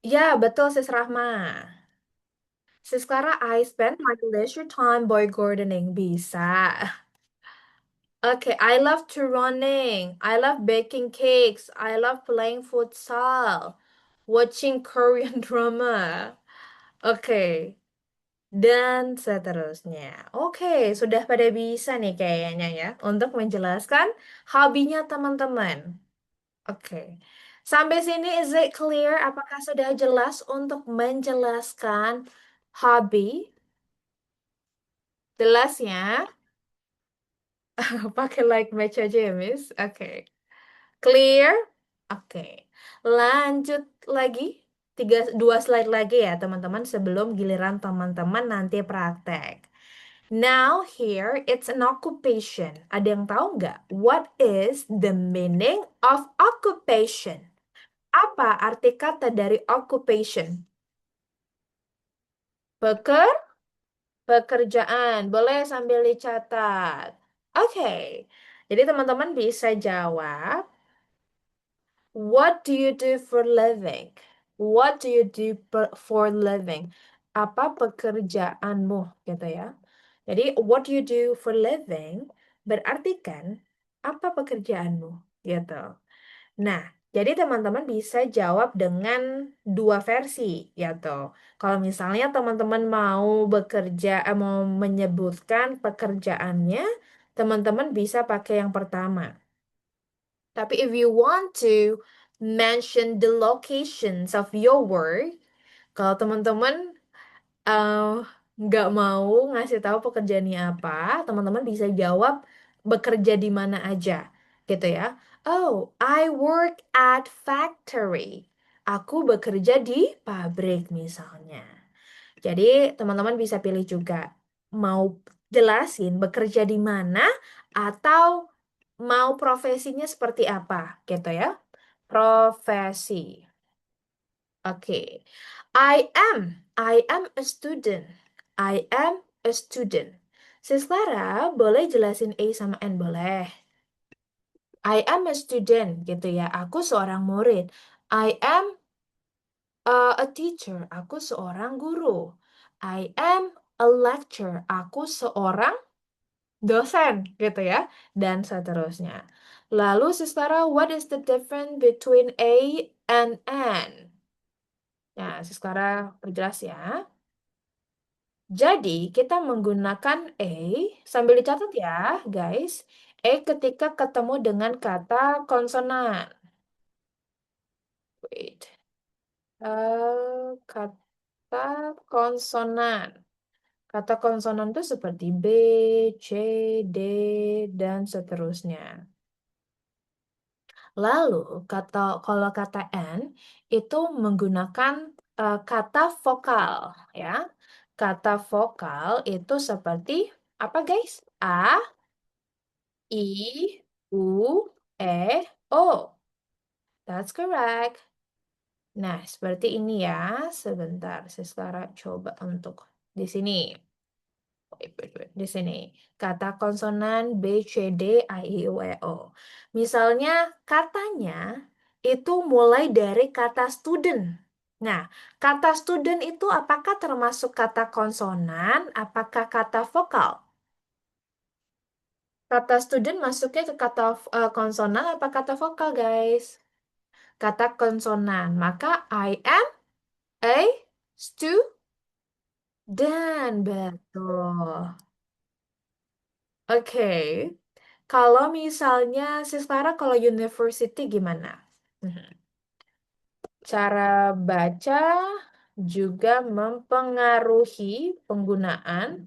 Ya, betul Sis Rahma. Sis Clara, I spend my leisure time boy gardening. Bisa. Okay, I love to running. I love baking cakes. I love playing futsal. Watching Korean drama. Oke, dan seterusnya. Oke, sudah pada bisa nih kayaknya ya untuk menjelaskan hobinya teman-teman. Oke. Sampai sini is it clear? Apakah sudah jelas untuk menjelaskan hobi? Jelas ya? Pakai like match aja ya, Miss. Oke. Clear? Oke. Lanjut lagi. Dua slide lagi ya, teman-teman, sebelum giliran teman-teman nanti praktek. Now here it's an occupation. Ada yang tahu nggak? What is the meaning of occupation? Apa arti kata dari occupation? Peker, pekerjaan. Boleh sambil dicatat. Oke. Jadi teman-teman bisa jawab. What do you do for living? What do you do for living? Apa pekerjaanmu gitu ya. Jadi what do you do for living berarti kan apa pekerjaanmu gitu. Nah, jadi teman-teman bisa jawab dengan dua versi gitu. Kalau misalnya teman-teman mau mau menyebutkan pekerjaannya, teman-teman bisa pakai yang pertama. Tapi if you want to mention the locations of your work, kalau teman-teman eh, nggak mau ngasih tahu pekerjaannya apa, teman-teman bisa jawab bekerja di mana aja, gitu ya. Oh, I work at factory. Aku bekerja di pabrik misalnya. Jadi teman-teman bisa pilih juga mau jelasin bekerja di mana atau mau profesinya seperti apa, gitu ya. Profesi. Oke. I am a student. I am a student. Sis Clara, boleh jelasin A sama N boleh? I am a student gitu ya. Aku seorang murid. I am a teacher. Aku seorang guru. I am a lecturer. Aku seorang dosen gitu ya. Dan seterusnya. Lalu Sis Clara, what is the difference between A and N? Nah, sekarang perjelas ya. Jadi, kita menggunakan A, sambil dicatat ya, guys. A ketika ketemu dengan kata konsonan. Wait. Kata konsonan. Kata konsonan itu seperti B, C, D, dan seterusnya. Lalu, kalau kata N itu menggunakan kata vokal, ya. Kata vokal itu seperti apa, guys? A, I, U, E, O. That's correct. Nah, seperti ini ya. Sebentar, saya sekarang coba untuk di sini. Wait. Di sini. Kata konsonan B, C, D, I, I, U, E, O. Misalnya katanya itu mulai dari kata student. Nah, kata student itu apakah termasuk kata konsonan? Apakah kata vokal? Kata student masuknya ke kata konsonan apa kata vokal, guys? Kata konsonan. Maka I am a student. Betul. Oke. Kalau misalnya kalau university gimana? Mhm. Cara baca juga mempengaruhi penggunaan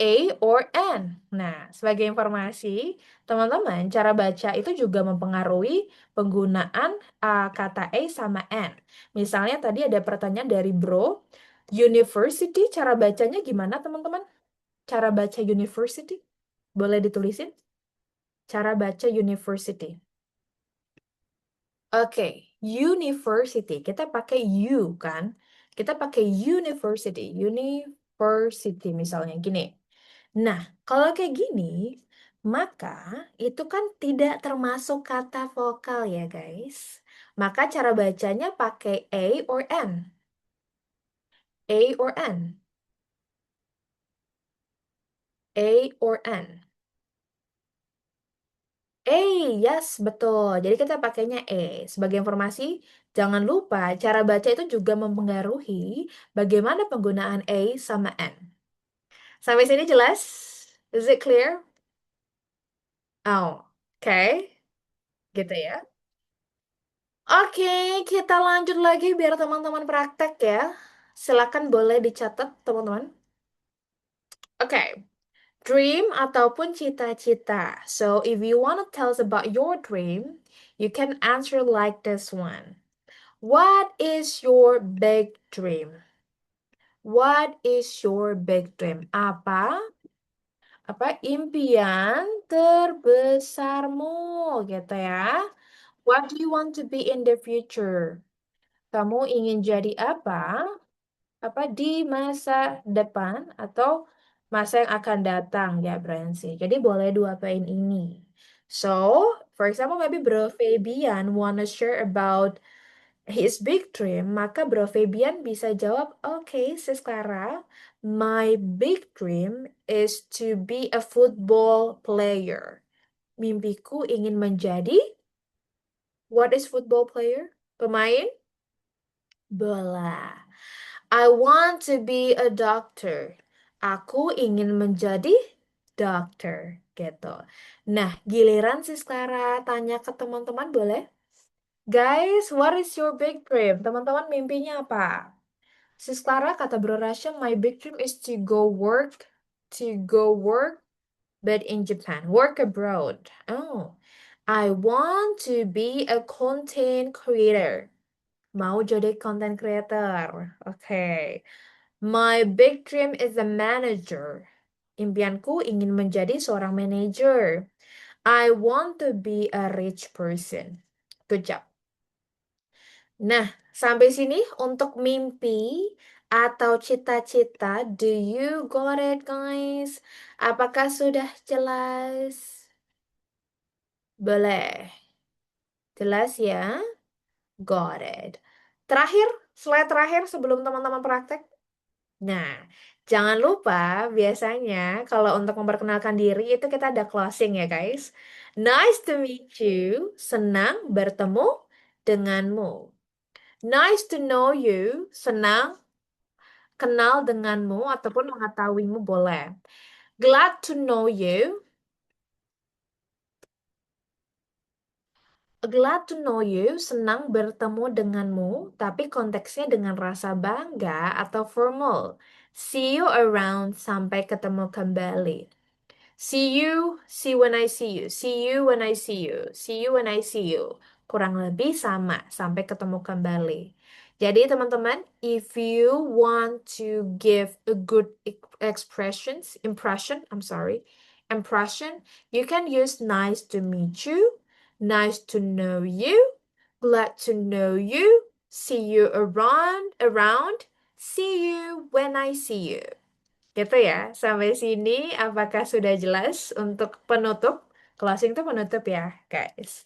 A or N. Nah, sebagai informasi, teman-teman, cara baca itu juga mempengaruhi penggunaan kata A sama N. Misalnya tadi ada pertanyaan dari Bro, university cara bacanya gimana, teman-teman? Cara baca university? Boleh ditulisin? Cara baca university. Oke, university. Kita pakai U kan? Kita pakai university. University misalnya gini. Nah, kalau kayak gini, maka itu kan tidak termasuk kata vokal ya guys. Maka cara bacanya pakai A or N. A or N. A or N. Yes, betul. Jadi kita pakainya Sebagai informasi, jangan lupa cara baca itu juga mempengaruhi bagaimana penggunaan A sama N. Sampai sini jelas? Is it clear? Oh, oke. Gitu ya. Oke, kita lanjut lagi biar teman-teman praktek ya. Silakan boleh dicatat, teman-teman. Oke. Dream ataupun cita-cita. So, if you want to tell us about your dream, you can answer like this one. What is your big dream? What is your big dream? Apa impian terbesarmu gitu ya. What do you want to be in the future? Kamu ingin jadi apa? Apa di masa depan atau masa yang akan datang ya, Bransi. Jadi boleh dua poin ini. So, for example, maybe Bro Fabian wanna share about his big dream, maka Bro Fabian bisa jawab, okay, Sis Clara, my big dream is to be a football player. Mimpiku ingin menjadi, what is football player? Pemain bola. I want to be a doctor. Aku ingin menjadi dokter, gitu. Nah, giliran Sis Clara tanya ke teman-teman boleh? Guys, what is your big dream? Teman-teman mimpinya apa? Sis Clara kata Bro Rasha, my big dream is to go work, but in Japan, work abroad. Oh, I want to be a content creator. Mau jadi content creator. Oke. My big dream is a manager. Impianku ingin menjadi seorang manager. I want to be a rich person. Good job. Nah, sampai sini untuk mimpi atau cita-cita. Do you got it, guys? Apakah sudah jelas? Boleh. Jelas ya? Got it. Terakhir, slide terakhir sebelum teman-teman praktek. Nah, jangan lupa biasanya kalau untuk memperkenalkan diri itu kita ada closing ya guys. Nice to meet you. Senang bertemu denganmu. Nice to know you. Senang kenal denganmu ataupun mengetahuimu boleh. Glad to know you. Glad to know you, senang bertemu denganmu, tapi konteksnya dengan rasa bangga atau formal. See you around, sampai ketemu kembali. See when I see you, see you when I see you, see you when I see you. Kurang lebih sama, sampai ketemu kembali. Jadi teman-teman, if you want to give a good impression, you can use nice to meet you, nice to know you, glad to know you, see you around, see you when I see you. Gitu ya, sampai sini apakah sudah jelas untuk penutup? Closing itu penutup ya, guys.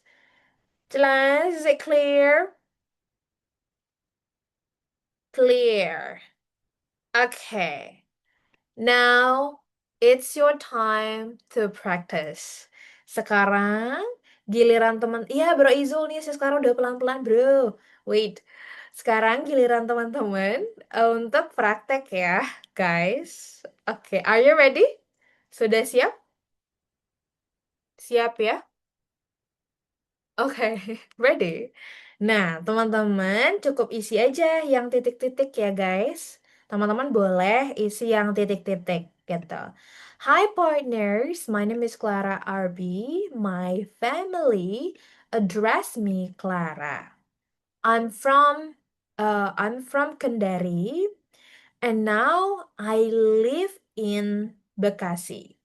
Jelas? Is it clear? Clear. Okay. Now, it's your time to practice. Sekarang, giliran teman... Iya, Bro Izul nih, saya sekarang udah pelan-pelan, bro. Wait. Sekarang giliran teman-teman untuk praktek ya, guys. Oke, are you ready? Sudah siap? Siap ya? Oke, ready? Nah, teman-teman cukup isi aja yang titik-titik ya guys. Teman-teman boleh isi yang titik-titik gitu. Hi partners, my name is Clara RB. My family address me Clara. I'm from Kendari and now I live in Bekasi.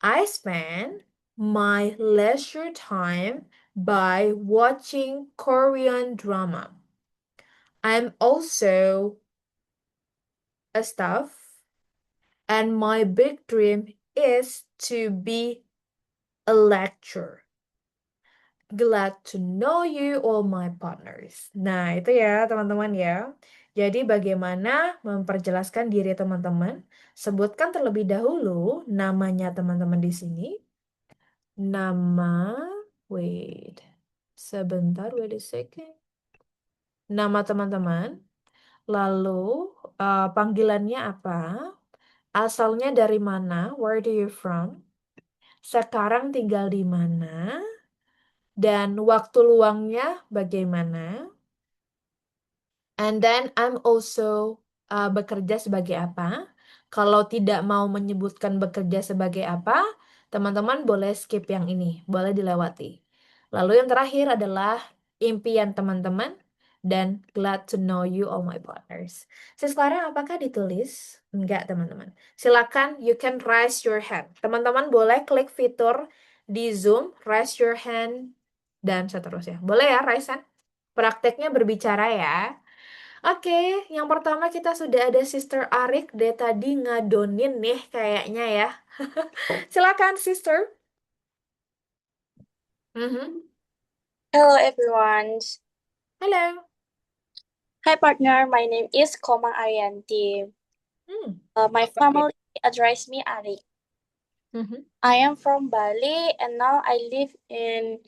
I spend my leisure time by watching Korean drama. I'm also a staff, and my big dream is to be a lecturer. Glad to know you all my partners. Nah, itu ya teman-teman ya. Jadi bagaimana memperjelaskan diri teman-teman? Sebutkan terlebih dahulu namanya teman-teman di sini. Nama, wait, sebentar, wait a second. Nama teman-teman, lalu panggilannya apa? Asalnya dari mana? Where do you from? Sekarang tinggal di mana? Dan waktu luangnya bagaimana? And then I'm also bekerja sebagai apa? Kalau tidak mau menyebutkan bekerja sebagai apa, teman-teman boleh skip yang ini, boleh dilewati. Lalu yang terakhir adalah impian teman-teman dan glad to know you all my partners. Sekarang apakah ditulis? Enggak, teman-teman. Silakan, you can raise your hand. Teman-teman boleh klik fitur di Zoom, raise your hand, dan seterusnya. Boleh ya, raise hand? Prakteknya berbicara ya. Oke, yang pertama kita sudah ada Sister Arik deh tadi ngadonin nih kayaknya ya. Silakan Sister. Mhm. Hello everyone. Halo. Hi partner, my name is Komang Arianti. My Oke. family address me Arik. Mhm. I am from Bali and now I live in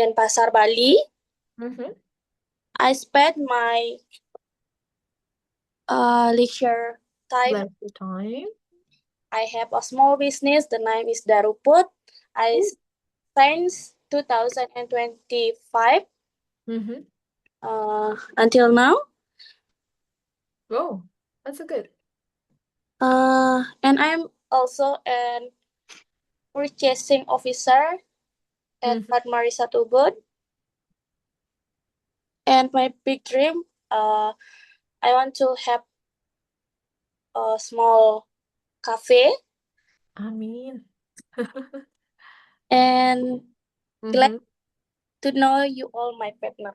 Denpasar, Bali. Mhm. I spend my leisure time. Leisure time. I have a small business. The name is Daruput. I Ooh. since 2025 Mhm. until now. Oh, that's a good. And I'm also an purchasing officer at Mhm. Marisa Tubud. And my big dream, I want to have a small cafe Amin. and glad Mhm. to know you all my partner.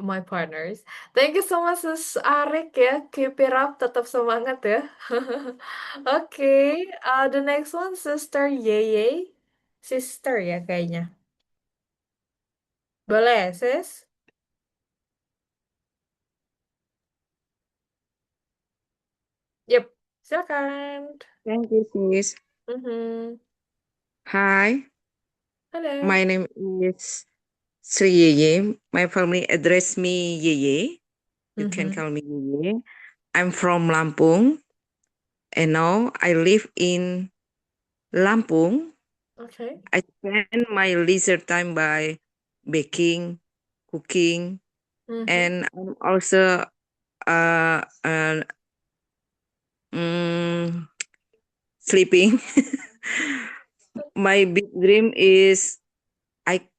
My partners. Thank you so much Sis Arik ya. Keep it up, tetap semangat ya. Oke, the next one Sister Yeye. Sister ya kayaknya. Boleh, sis? Yep, silakan. Thank you, sis. Mhm. Hi, Halo. my name is Sri Yeye. My family address me Yeye. You can Mhm. call me Yeye. I'm from Lampung, and now I live in Lampung. Okay. I spend my leisure time by baking, cooking, Mhm. and I'm also uh, uh, mm, sleeping. My big dream is I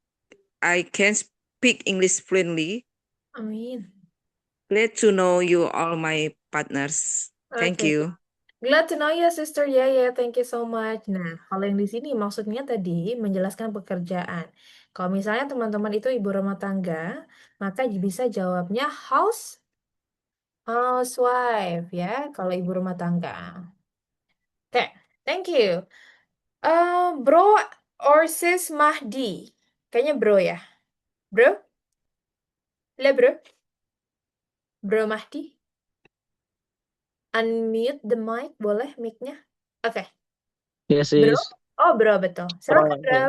I can speak English fluently. Amin. Glad to know you all my partners. Thank Oke. you. Glad to know you, Sister Yeye. Thank you so much. Nah, kalau yang di sini maksudnya tadi menjelaskan pekerjaan. Kalau misalnya teman-teman itu ibu rumah tangga, maka bisa jawabnya housewife ya, kalau ibu rumah tangga. Oke, thank you. Bro or sis Mahdi? Kayaknya bro ya. Bro? Lah bro? Bro Mahdi? Unmute the mic, boleh mic-nya? Oke. Yes, Bro? is. Oh, bro, betul. Silakan, bro. Okay.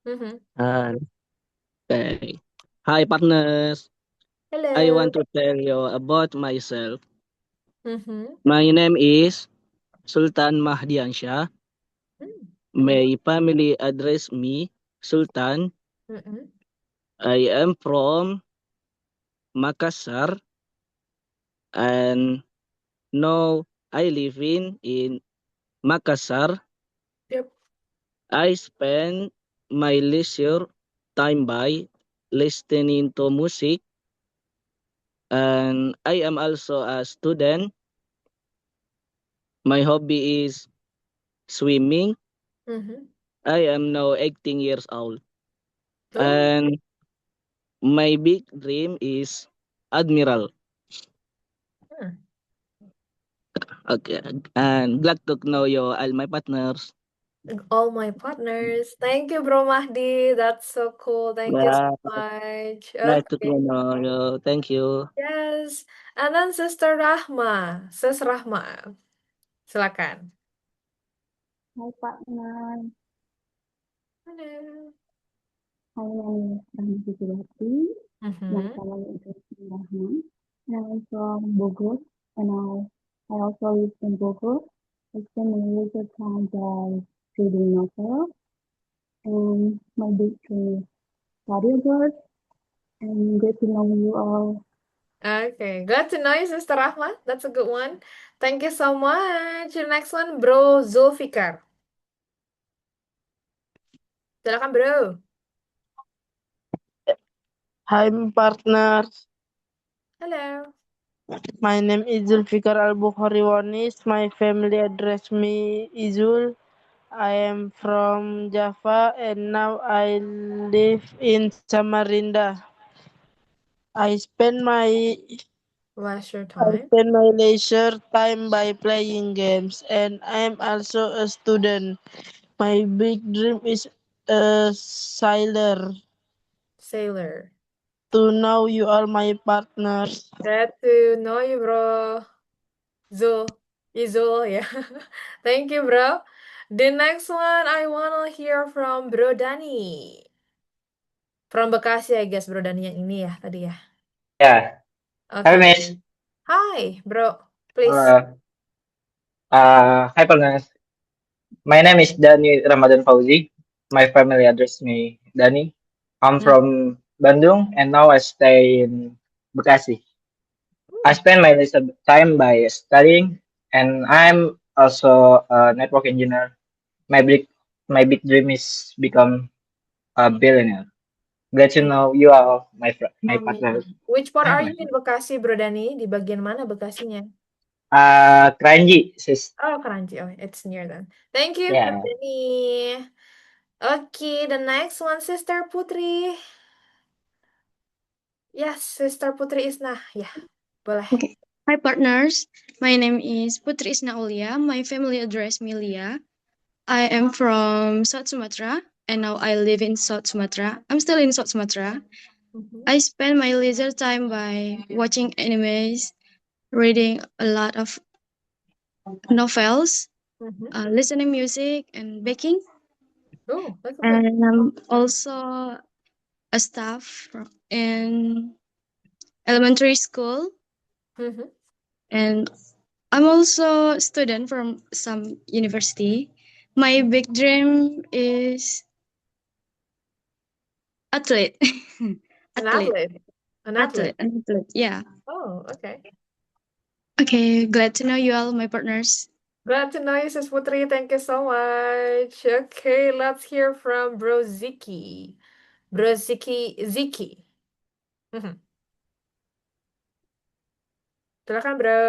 Mhm. Okay. Hi, partners. I Hello. want to tell you about myself. Mhm. My name is Sultan Mahdiansyah. Hmm. My family address me Sultan. Mhm. I am from Makassar and now I live in Makassar. Yep. I spend my leisure time by listening to music and I am also a student. My hobby is swimming. Mhm. I am now 18 years old. Oh, And my big dream is Admiral. hmm. Okay. And glad to know you all my partners. All my partners. Thank you, Bro Mahdi. That's so cool. Thank you so Yeah, much. nice to Okay. know you. Thank you. Yes. And then Sister Rahma. Sis Rahma. Silakan. Hi partner, Halo. my name is Rahma Sitiwati. My Mhm. family is Rahman. And I'm from Bogor. And I also live in Bogor. I spend my leisure time by reading novels. And my big dream is study abroad. And get to know you all. Okay. Glad to know you, Sister Rahma. That's a good one. Thank you so much. The next one, Bro Zulfikar. Silakan, Bro. Hi partners, Halo. my name is Zulfikar Al Bukhari Wanis. My family address me Izul. I am from Java and now I live in Samarinda. I spend my Leisure I time. spend my leisure time by playing games and I am also a student. My big dream is a sailor. Sailor. To know you are my partners. Glad to know you, Bro. Izul, ya. Thank you, Bro. The next one, I wanna hear from Bro Dani. From Bekasi, I guess, Bro Dani yang ini ya, tadi ya. Yeah. Hi, Oke. Miss. Hi, Bro. Please. Uh, Hi, partners. My name is Dani Ramadan Fauzi. My family address me Dani. I'm Hmm. from Bandung and now I stay in Bekasi. I spend my leisure time by studying and I'm also a network engineer. My big my big dream is become a billionaire. Glad to know you are my partners. Amin. Which part are you in Bekasi, Bro Dani? Di bagian mana Bekasinya? Kranji, sis. Oh, Kranji. Oh, it's near then. Thank you, Bro Yeah. Dani. Okay, the next one, Sister Putri. Yes, Sister Putri Isnah. Ya, boleh. Okay. Hi, partners. My name is Putri Isna Aulia. My family address Milia. I am from South Sumatra, and now I live in South Sumatra. I'm still in South Sumatra. Mhm. I spend my leisure time by watching animes, reading a lot of novels, Mhm. listening music, and baking. Oh, that's good. And I'm also a staff in elementary school, Mhm. and I'm also a student from some university. My big dream is athlete. An athlete. athlete. An athlete. An athlete. Yeah. Oh, okay. Okay. Glad to know you all, my partners. Glad to know you, Sis Putri. Thank you so much. Okay, let's hear from Bro Ziki. Bro Ziki. Mhm. Silakan, Bro.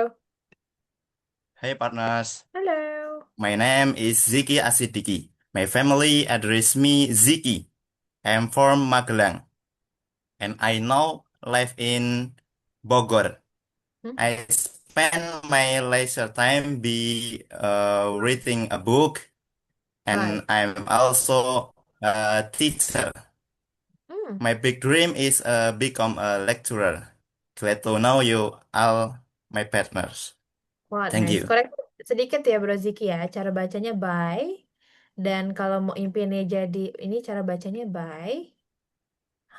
Hey partners, Halo. my name is Ziki Asidiki. My family address me Ziki. I am from Magelang and I now live in Bogor. Mhm. I spend my leisure time reading a book Hi. and I'm also a teacher. Hmm. My big dream is become a lecturer. Glad to know you all my partners. Wah, Thank nice. you. Korek sedikit ya, Bro Ziki ya. Cara bacanya by. Dan kalau mau impiannya jadi ini cara bacanya by.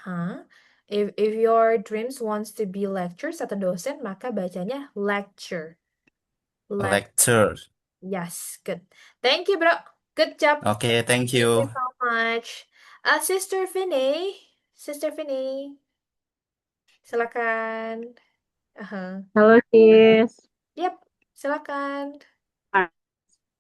Huh? If your dreams wants to be lecture atau dosen, maka bacanya lecture. Lecture. Yes, good. Thank you, bro. Good job. Okay, thank Thank you you. so much. Sister Finney. Sister Finney, silakan. Hello, sis. Yep, silakan. Hi,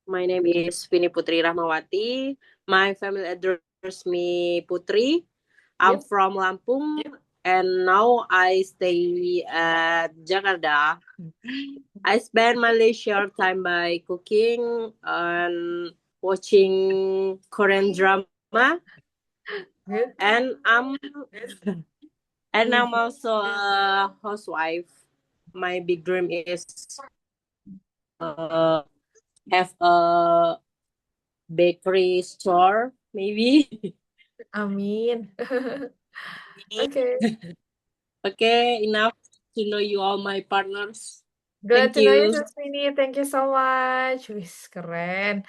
my name is Vini Putri Rahmawati. My family address me Putri. I'm Yep. from Lampung, and now I stay at Jakarta. I spend my leisure time by cooking and watching Korean drama, Good. and I'm also a housewife. My big dream is have a bakery store, maybe. Amin. Okay. Okay, enough to know you all my partners. Glad Thank to know you, you. Sis Vini. Thank you so much. Wis, keren.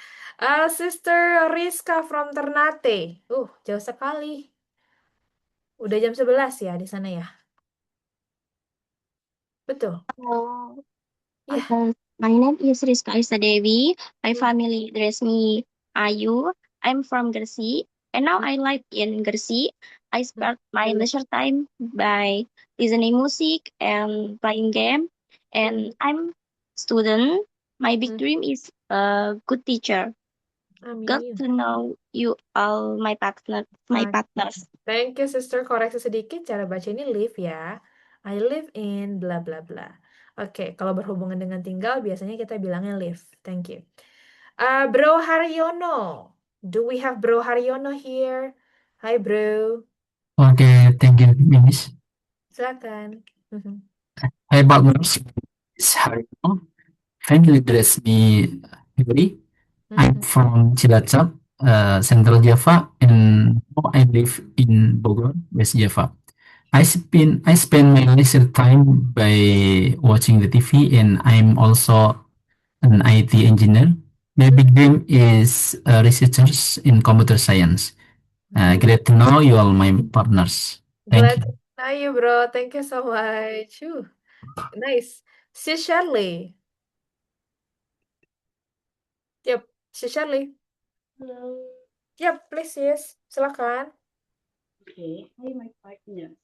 Sister Rizka from Ternate. Jauh sekali. Udah jam 11 ya di sana ya? Betul? Hello. Yeah. My name is Rizka Devi. My family address me Ayu. I'm from Gresik, and now I live in Gresik. I spend my leisure time by listening music and playing game. And I'm student. My big dream is a good teacher. Got Amin. to know you all, my partners. Thank you, Sister. Koreksi sedikit, cara baca ini live ya. I live in bla bla bla. Oke, kalau berhubungan dengan tinggal, biasanya kita bilangnya live. Thank you. Bro Haryono. Do we have Bro Haryono here? Hi, bro. Okay, thank you, Miss. Silakan. Hi, partners. It's Harino. Family address me Hibri. I'm from Cilacap, Central Java, and now I live in Bogor, West Java. I spend my leisure time by watching the TV, and I'm also an IT engineer. My big dream is researchers in computer science. Glad to know you all, my partners. Thank Glad you. to know you, bro. Thank you so much. Nice. Sis Shirley. Yep, Sis Shirley. Hello. Yep, please, sis. Silakan. Okay. Hi, my partners.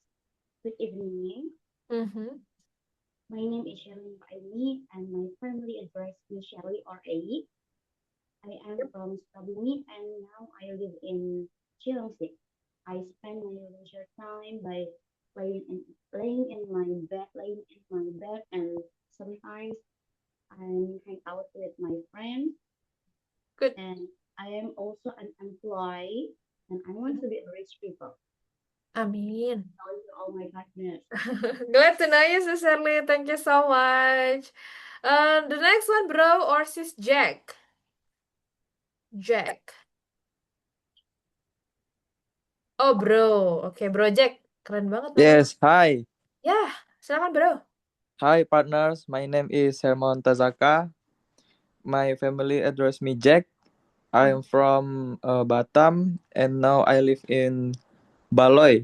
Good evening. My name is Shirley Aini, and my family address me Shirley or A. I am from Sukabumi, and now I live in Cilengsi. I spend my leisure time by laying in my bed, and sometimes I'm hang out with my friends. Good. And I am also an employee, and I want to be a rich people. Amin. Know you all my partners. Glad to know you, Sis Shirley. Thank you so much. The next one, bro, or Sis Jack? Jack. Oh, bro. Oke, bro Jack. Keren banget namanya. Yes, hi. Ya, silakan, bro. Hi, partners. My name is Hermon Tazaka. My family address me Jack. I am from Batam, and now I live in Baloy.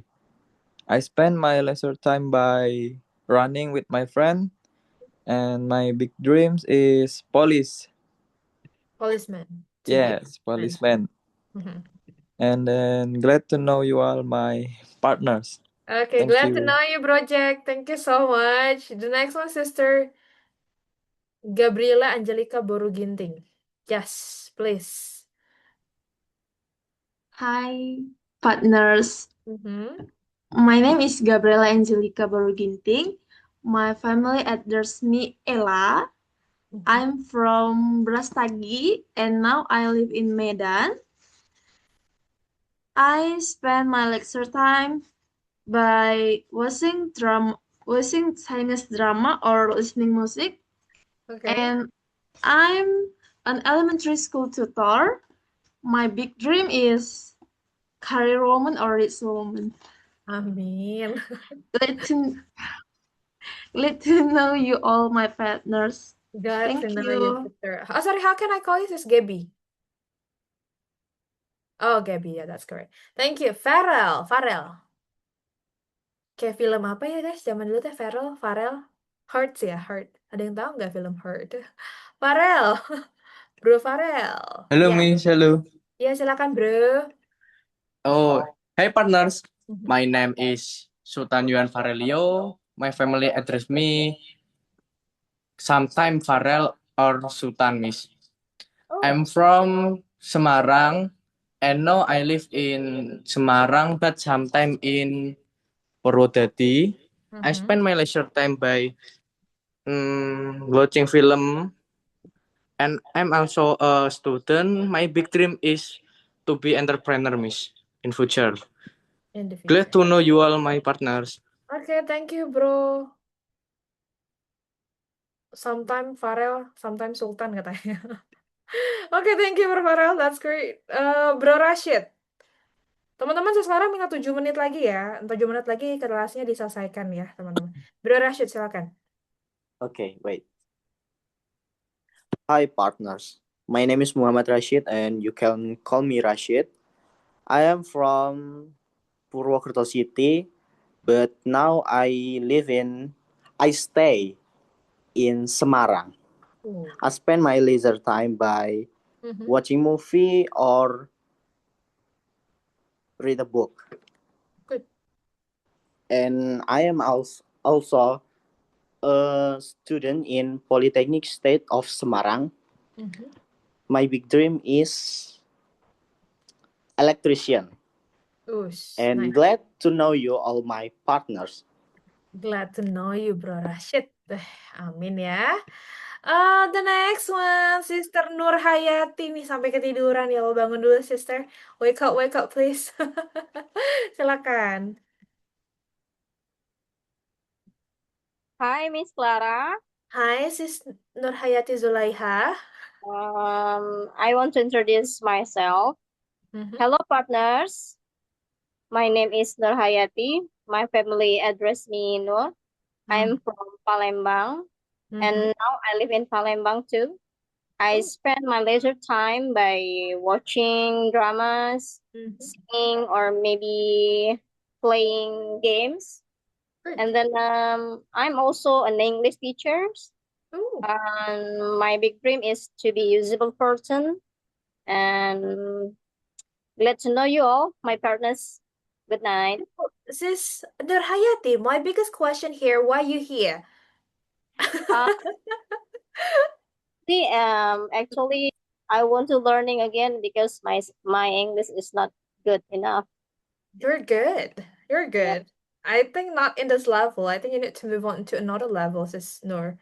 I spend my leisure time by running with my friend, and my big dreams is police. Policeman. Yes, policeman. And then glad to know you all, my partners. Okay, Thank glad to you. know you, bro Jack. Thank you so much. The next one, Sister Gabriela Angelica Boruginting. Yes, please. Hi, partners. My name is Gabriela Angelica Boruginting. My family address me Ella. I'm from Brastagi, and now I live in Medan. I spend my leisure time by watching Chinese drama or listening music. Okay. And I'm an elementary school tutor. My big dream is career woman or rich woman. Amin. Glad to know you all, my partners. Glad to Thank know you, you. sister. Oh, sorry, how can I call you, Sis Gabby? Oh, Gabby, yeah, that's correct. Thank you. Farel. Kayak film apa ya, guys? Zaman dulu teh Farel. Heart ya, Heart. Ada yang tahu nggak film Heart? Farel. Bro Farel. Hello, Ya. Miss. Hello. Ya, silakan, bro. Oh, hey, partners. My name is Sultan Yuan Farelio. My family address me sometime Farel or Sultan, Miss. I'm from Semarang, and now I live in Semarang, but sometime in Purwodadi. I spend my leisure time by watching film And I'm also a student. My big dream is to be entrepreneur, Miss, in future. In the Glad future. to know you all, my partners. Okay, thank you, bro. Sometime Farel, sometimes Sultan katanya. Oke, thank you, Bro Farel. That's great. Bro Rashid. Teman-teman, sekarang tinggal 7 menit lagi ya. 7 menit lagi kelasnya diselesaikan ya, teman-teman. Bro Rashid, silakan. Okay, wait. Hi, partners. My name is Muhammad Rashid, and you can call me Rashid. I am from Purwokerto City, but now I stay in Semarang. I spend my leisure time by watching movie or read a book. Good. And I am also a student in Polytechnic State of Semarang. My big dream is electrician. And Nice. glad to know you all, my partners. Glad to know you, Bro Rashid. Amin ya. The next one, Sister Nur Hayati nih sampai ketiduran ya. Lo bangun dulu, Sister. Wake up, please. Silakan. Hi, Miss Clara. Hai, Sis Nur Hayati Zulaiha. I want to introduce myself. Hello, partners. My name is Nur Hayati. My family address me Nur. I'm from Palembang, and now I live in Palembang too. I spend my leisure time by watching dramas, singing, or maybe playing games. And then I'm also an English teacher. And my big dream is to be usable person. And glad to know you all, my partners. Good night. Sis Nur Hayati, my biggest question here, why you here? Actually, I want to learning again because my English is not good enough. You're good. You're good. I think not in this level. I think you need to move on to another level, Sis Nur.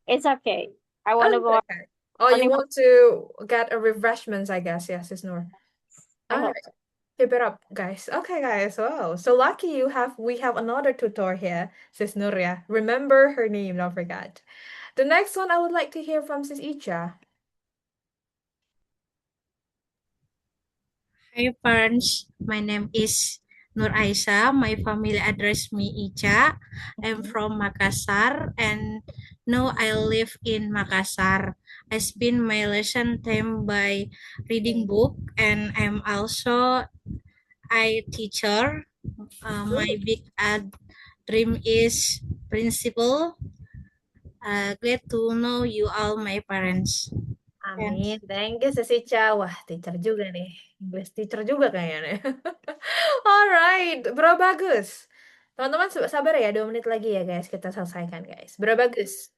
It's okay. I want to go. Okay. Oh, you want to get a refreshments, I guess. Yes, Sis Nur. I All hope right. Keep it up, guys. Okay, guys. Wow. So lucky we have another tutor here, Sis Nur, yeah. Remember her name, don't forget. The next one I would like to hear from Sis Icha. Hi parents, my name is Nur Aisyah. My family address me Ica. I'm from Makassar and now I live in Makassar. I spend my lesson time by reading book and I'm also a teacher. My big dream is principal. Glad to know you all my parents. Amin. Thank you, Sis Ica. Wah, teacher juga nih. English teacher juga kayaknya nih. Alright, Bro Bagus. Teman-teman sabar ya, 2 menit lagi ya guys. Kita selesaikan guys. Bro Bagus.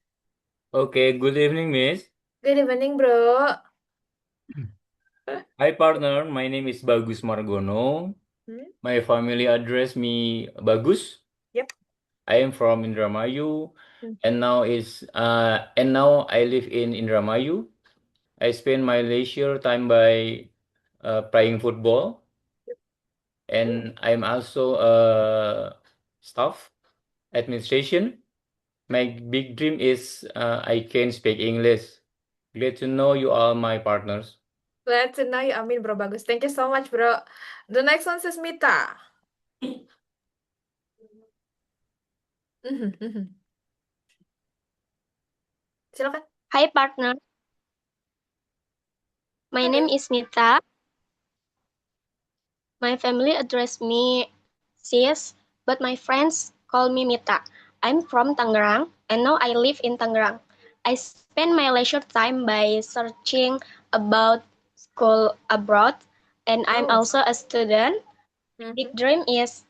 Okay, good evening, Miss. Good evening, bro. Hi, partner. My name is Bagus Margono. My family address me Bagus. Yep. I am from Indramayu, and now I live in Indramayu. I spend my leisure time by playing football, and I'm also a staff administration. My big dream is I can speak English. Glad to know you all my partners. Glad to know you. Amin, Bro Bagus. Thank you so much, bro. The next one is Mita. Silakan. Hi, partner. My name is Mita. My family address me Sis, but my friends call me Mita. I'm from Tangerang, and now I live in Tangerang. I spend my leisure time by searching about school abroad, and I'm also a student. Big dream is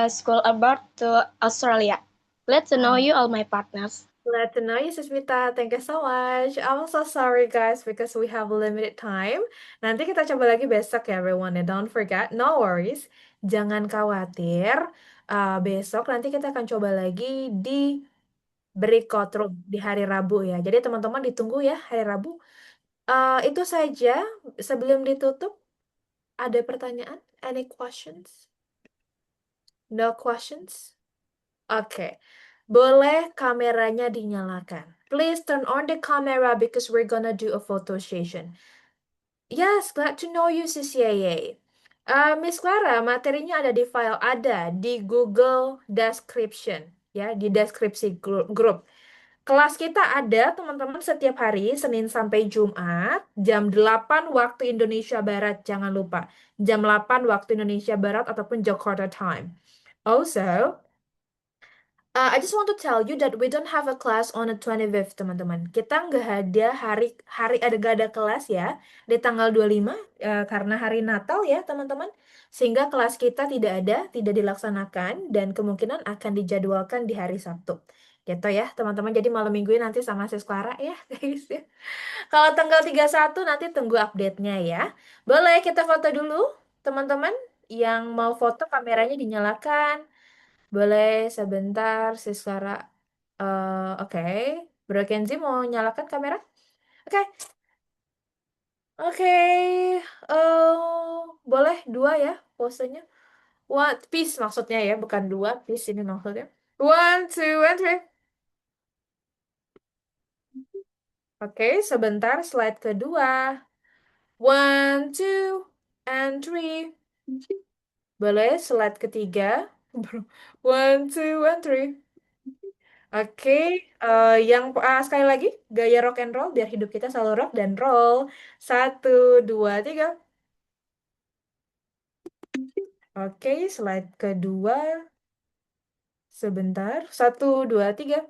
school abroad to Australia. Glad to know you all my partners. Glad to know you, Sis Mita. Thank you so much. I'm so sorry, guys, because we have limited time. Nanti kita coba lagi besok ya, everyone. And don't forget, no worries. Jangan khawatir. Besok nanti kita akan coba lagi di berikut di hari Rabu ya. Jadi teman-teman ditunggu ya hari Rabu. Itu saja. Sebelum ditutup, ada pertanyaan? Any questions? No questions? Oke. Boleh kameranya dinyalakan. Please turn on the camera because we're gonna do a photo session. Yes, glad to know you, Sis Yeye. Miss Clara, materinya ada di file, ada di Google Description, ya, di deskripsi grup. Kelas kita ada, teman-teman, setiap hari, Senin sampai Jumat, jam 8 waktu Indonesia Barat, jangan lupa. Jam 8 waktu Indonesia Barat ataupun Jakarta time. Also, I just want to tell you that we don't have a class on the 25th, teman-teman. Kita nggak ada gak ada kelas ya di tanggal 25 karena hari Natal ya, teman-teman. Sehingga kelas kita tidak dilaksanakan dan kemungkinan akan dijadwalkan di hari Sabtu. Gitu ya, teman-teman. Jadi malam minggu ini nanti sama Sis Clara ya, guys ya. Kalau tanggal 31 nanti tunggu update-nya ya. Boleh kita foto dulu, teman-teman. Yang mau foto kameranya dinyalakan. Boleh sebentar, Sis Clara. Oke. Bro Kenzi mau nyalakan kamera? Oke. Oke. Boleh 2 ya posenya. Peace maksudnya ya, bukan 2. Peace ini maksudnya. 1, 2, and 3. Oke, sebentar slide kedua. 1, 2, and 3. Boleh slide ketiga. 1, 2, and 3. Oke, yang sekali lagi gaya rock and roll biar hidup kita selalu rock dan roll. 1, 2, 3. Oke, slide kedua. Sebentar. 1, 2, 3.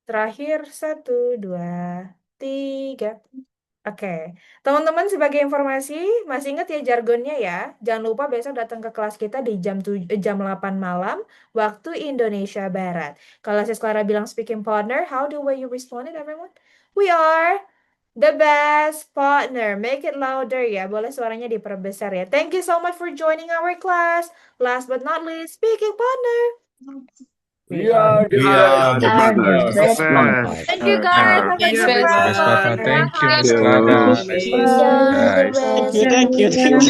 Terakhir 1, 2, 3. Oke, teman-teman sebagai informasi, masih ingat ya jargonnya ya. Jangan lupa besok datang ke kelas kita di jam 8 malam waktu Indonesia Barat. Kalau Sis Clara bilang speaking partner, how the way you responded everyone? We are the best partner. Make it louder ya. Boleh suaranya diperbesar ya. Thank you so much for joining our class. Last but not least, speaking partner. We are the best partner. Thank you guys. Have a good Best partner. one. Thank you, Miss Bye. Clara. Bye. Guys. Thank you.